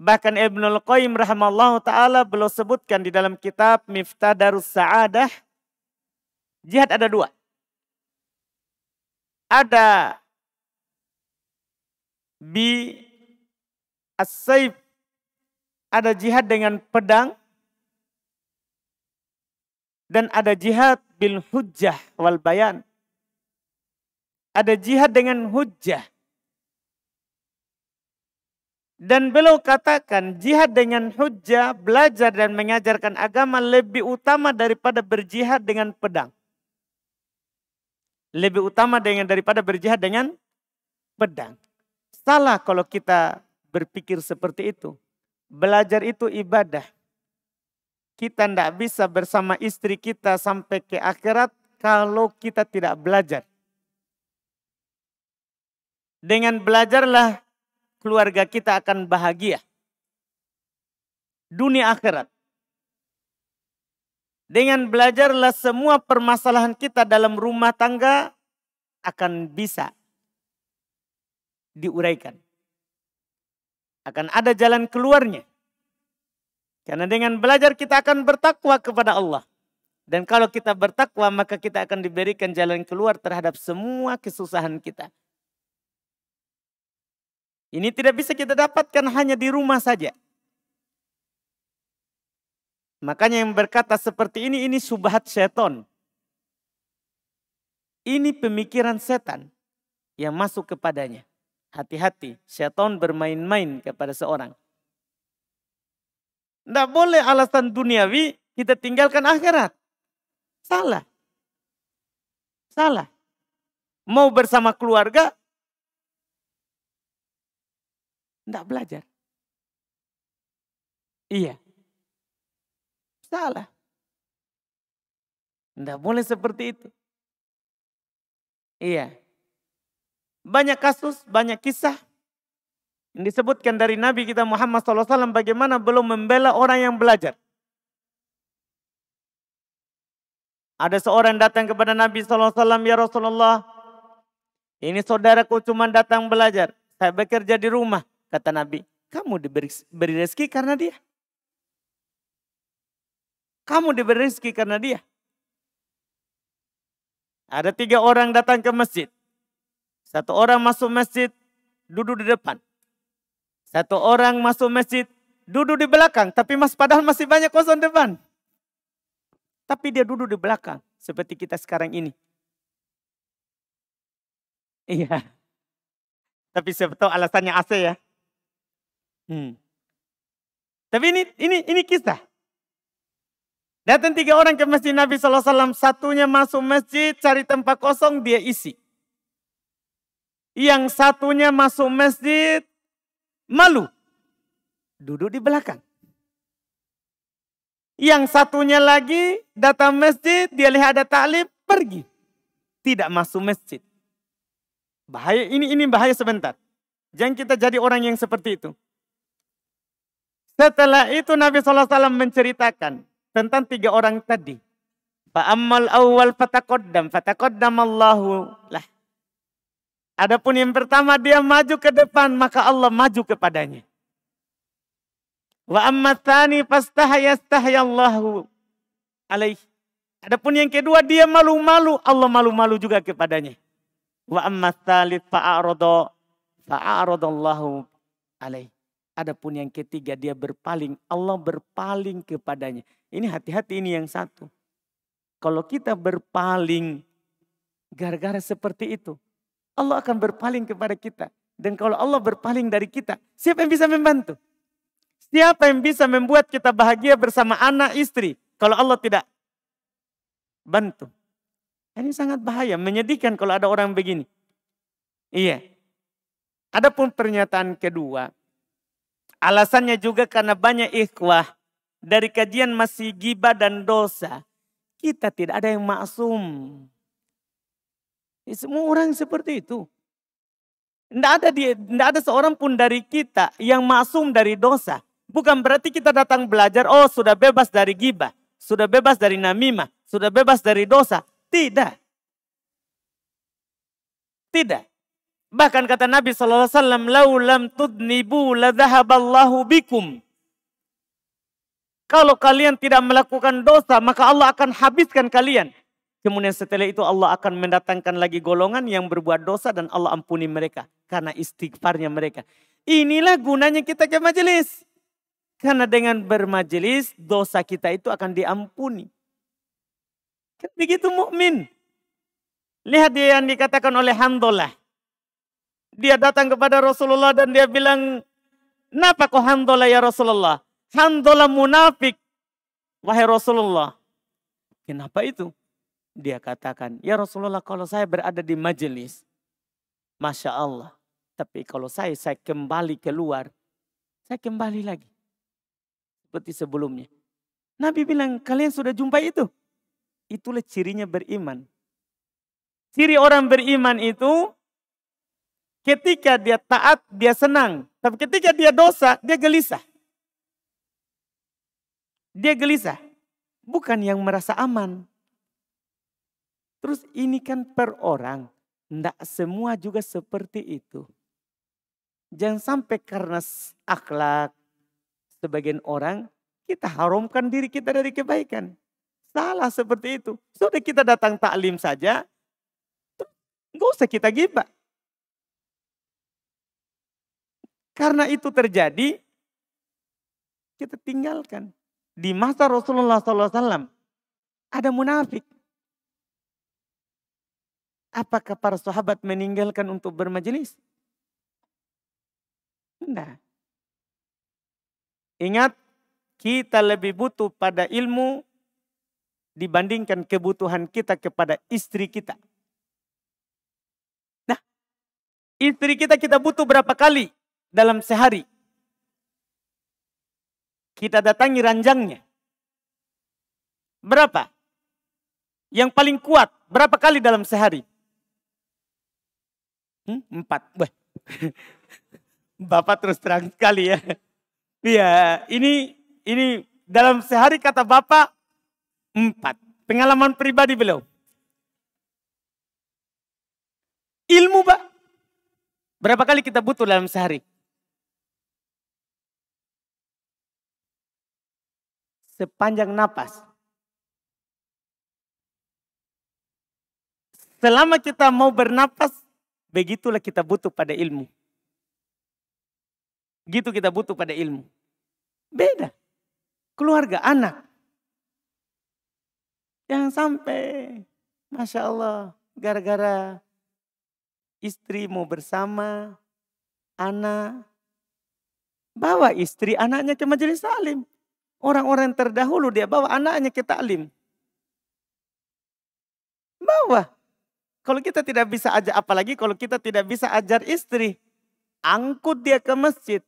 Bahkan Ibnul Qayyim rahimallahu ta'ala beliau sebutkan di dalam kitab Miftah Darus Sa'adah, jihad ada dua. Ada bi as-saif, ada jihad dengan pedang, dan ada jihad bil hujjah wal bayan. Ada jihad dengan hujjah. Dan beliau katakan jihad dengan hujjah, belajar dan mengajarkan agama lebih utama daripada berjihad dengan pedang. Lebih utama daripada berjihad dengan pedang. Salah kalau kita berpikir seperti itu. Belajar itu ibadah. Kita tidak bisa bersama istri kita sampai ke akhirat kalau kita tidak belajar. Dengan belajarlah keluarga kita akan bahagia. Dunia akhirat. Dengan belajarlah semua permasalahan kita dalam rumah tangga akan bisa diuraikan. Akan ada jalan keluarnya. Karena dengan belajar kita akan bertakwa kepada Allah. Dan kalau kita bertakwa maka kita akan diberikan jalan keluar terhadap semua kesusahan kita. Ini tidak bisa kita dapatkan hanya di rumah saja. Makanya yang berkata seperti ini syubhat syaitan. Ini pemikiran setan yang masuk kepadanya. Hati-hati, syaitan bermain-main kepada seorang. Tidak boleh alasan duniawi kita tinggalkan akhirat. Salah. Salah. Mau bersama keluarga, tidak belajar. Iya. Salah. Tidak boleh seperti itu. Iya. Banyak kasus, banyak kisah yang disebutkan dari Nabi kita Muhammad SAW bagaimana belum membela orang yang belajar. Ada seorang datang kepada Nabi SAW, ya Rasulullah, ini saudaraku cuma datang belajar. Saya bekerja di rumah. Kata Nabi, kamu diberi rezeki karena dia. Kamu diberi rezeki karena dia. Ada 3 orang datang ke masjid. 1 orang masuk masjid, duduk di depan. 1 orang masuk masjid, duduk di belakang. Tapi padahal masih banyak kosong depan. Tapi dia duduk di belakang. Seperti kita sekarang ini. Iya. Tapi siapa tahu alasannya AC ya. Tapi ini kisah. Datang 3 orang ke masjid Nabi SAW. Satunya masuk masjid, cari tempat kosong, dia isi. Yang satunya masuk masjid, malu. Duduk di belakang. Yang satunya lagi datang masjid, dia lihat ada taklim, pergi. Tidak masuk masjid. Bahaya, ini bahaya sebentar. Jangan kita jadi orang yang seperti itu. Setelah itu Nabi SAW menceritakan tentang 3 orang tadi. Fa'ammal awal fataqaddam Allahu lah. Adapun yang pertama dia maju ke depan, maka Allah maju kepadanya. Wa amma tsani fastahayallahu alaihi. Adapun yang kedua dia malu-malu, Allah malu-malu juga kepadanya. Wa amma tsalits fa'aradallahu alaihi. Adapun yang ketiga dia berpaling, Allah berpaling kepadanya. Ini hati-hati, ini yang satu. Kalau kita berpaling gara-gara seperti itu, Allah akan berpaling kepada kita. Dan kalau Allah berpaling dari kita, siapa yang bisa membantu? Siapa yang bisa membuat kita bahagia bersama anak, istri? Kalau Allah tidak bantu. Ini sangat bahaya, menyedihkan kalau ada orang begini. Iya. Adapun pernyataan kedua, alasannya juga karena banyak ikhwah dari kajian masih ghibah dan dosa. Kita tidak ada yang maksum. Semua orang seperti itu. Tidak ada seorang pun dari kita yang maksum dari dosa. Bukan berarti kita datang belajar, oh sudah bebas dari ghibah, sudah bebas dari namimah, sudah bebas dari dosa. Tidak. Tidak. Bahkan kata Nabi SAW, laulam tudnibu la dhahaballahu bikum. Kalau kalian tidak melakukan dosa, maka Allah akan habiskan kalian. Kemudian setelah itu Allah akan mendatangkan lagi golongan yang berbuat dosa dan Allah ampuni mereka. Karena istighfarnya mereka. Inilah gunanya kita ke majelis. Karena dengan bermajelis, dosa kita itu akan diampuni. Kan begitu mukmin. Lihat dia yang dikatakan oleh Handolah. Dia datang kepada Rasulullah dan dia bilang, "Kenapa kau Handolah ya Rasulullah?" Handolah munafik. Wahai Rasulullah. Kenapa itu? Dia katakan, ya Rasulullah kalau saya berada di majelis. Masya Allah. Tapi kalau saya kembali keluar. Saya kembali lagi. Seperti sebelumnya. Nabi bilang, kalian sudah jumpa itu? Itulah cirinya beriman. Ciri orang beriman itu, ketika dia taat, dia senang. Tapi ketika dia dosa, dia gelisah. Dia gelisah. Bukan yang merasa aman. Terus ini kan per orang. Tidak semua juga seperti itu. Jangan sampai karena akhlak sebagian orang, kita haramkan diri kita dari kebaikan. Salah seperti itu. Sudah kita datang taklim saja, nggak usah kita ghibah. Karena itu terjadi, kita tinggalkan. Di masa Rasulullah SAW ada munafik. Apakah para sahabat meninggalkan untuk bermajelis? Tidak. Ingat, kita lebih butuh pada ilmu dibandingkan kebutuhan kita kepada istri kita. Nah, istri kita butuh berapa kali dalam sehari? Kita datangi ranjangnya. Berapa? Yang paling kuat, berapa kali dalam sehari? 4. Bapak terus terang sekali ya. Iya, ini dalam sehari kata Bapak 4. Pengalaman pribadi beliau. Ilmu Pak. Berapa kali kita butuh dalam sehari? Sepanjang napas. Selama kita mau bernapas, begitulah kita butuh pada ilmu. Gitu kita butuh pada ilmu. Beda. Keluarga, anak. Jangan sampai, Masya Allah, gara-gara istri mau bersama, anak. Bawa istri, anaknya ke majelis taklim. Orang-orang terdahulu dia bawa anaknya ke taklim. Bawa. Kalau kita tidak bisa ajar, apalagi kalau kita tidak bisa ajar istri. Angkut dia ke masjid.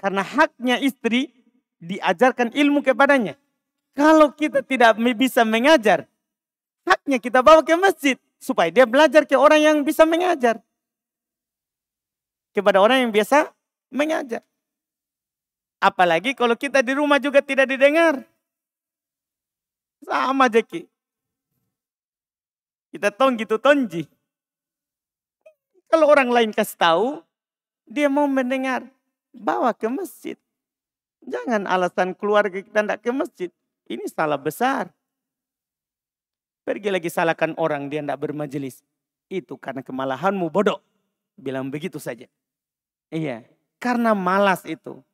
Karena haknya istri diajarkan ilmu kepadanya. Kalau kita tidak bisa mengajar, haknya kita bawa ke masjid supaya dia belajar ke orang yang bisa mengajar. Kepada orang yang biasa mengajar. Apalagi kalau kita di rumah juga tidak didengar. Sama Jeki. Kita tonggi itu tonji. Kalau orang lain kasih tahu, dia mau mendengar, bawa ke masjid. Jangan alasan keluarga kita tidak ke masjid. Ini salah besar. Pergi lagi salahkan orang dia tidak bermajelis. Itu karena kemalahanmu bodoh. Bilang begitu saja. Iya, karena malas itu.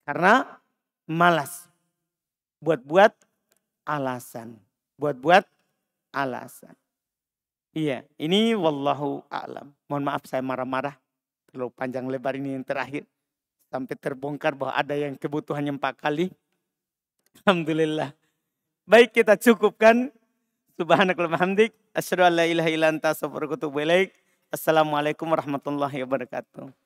Karena malas. Buat-buat alasan. Buat-buat alasan. Iya, ini wallahu a'lam. Mohon maaf saya marah-marah. Terlalu panjang lebar ini yang terakhir. Sampai terbongkar bahwa ada yang kebutuhannya 4 kali. Alhamdulillah. Baik, kita cukupkan. Subhanakallahumma hamdik. Asyhadu an la ilaha illa anta astaghfiruka wa atubu ilaik. Assalamualaikum warahmatullahi wabarakatuh.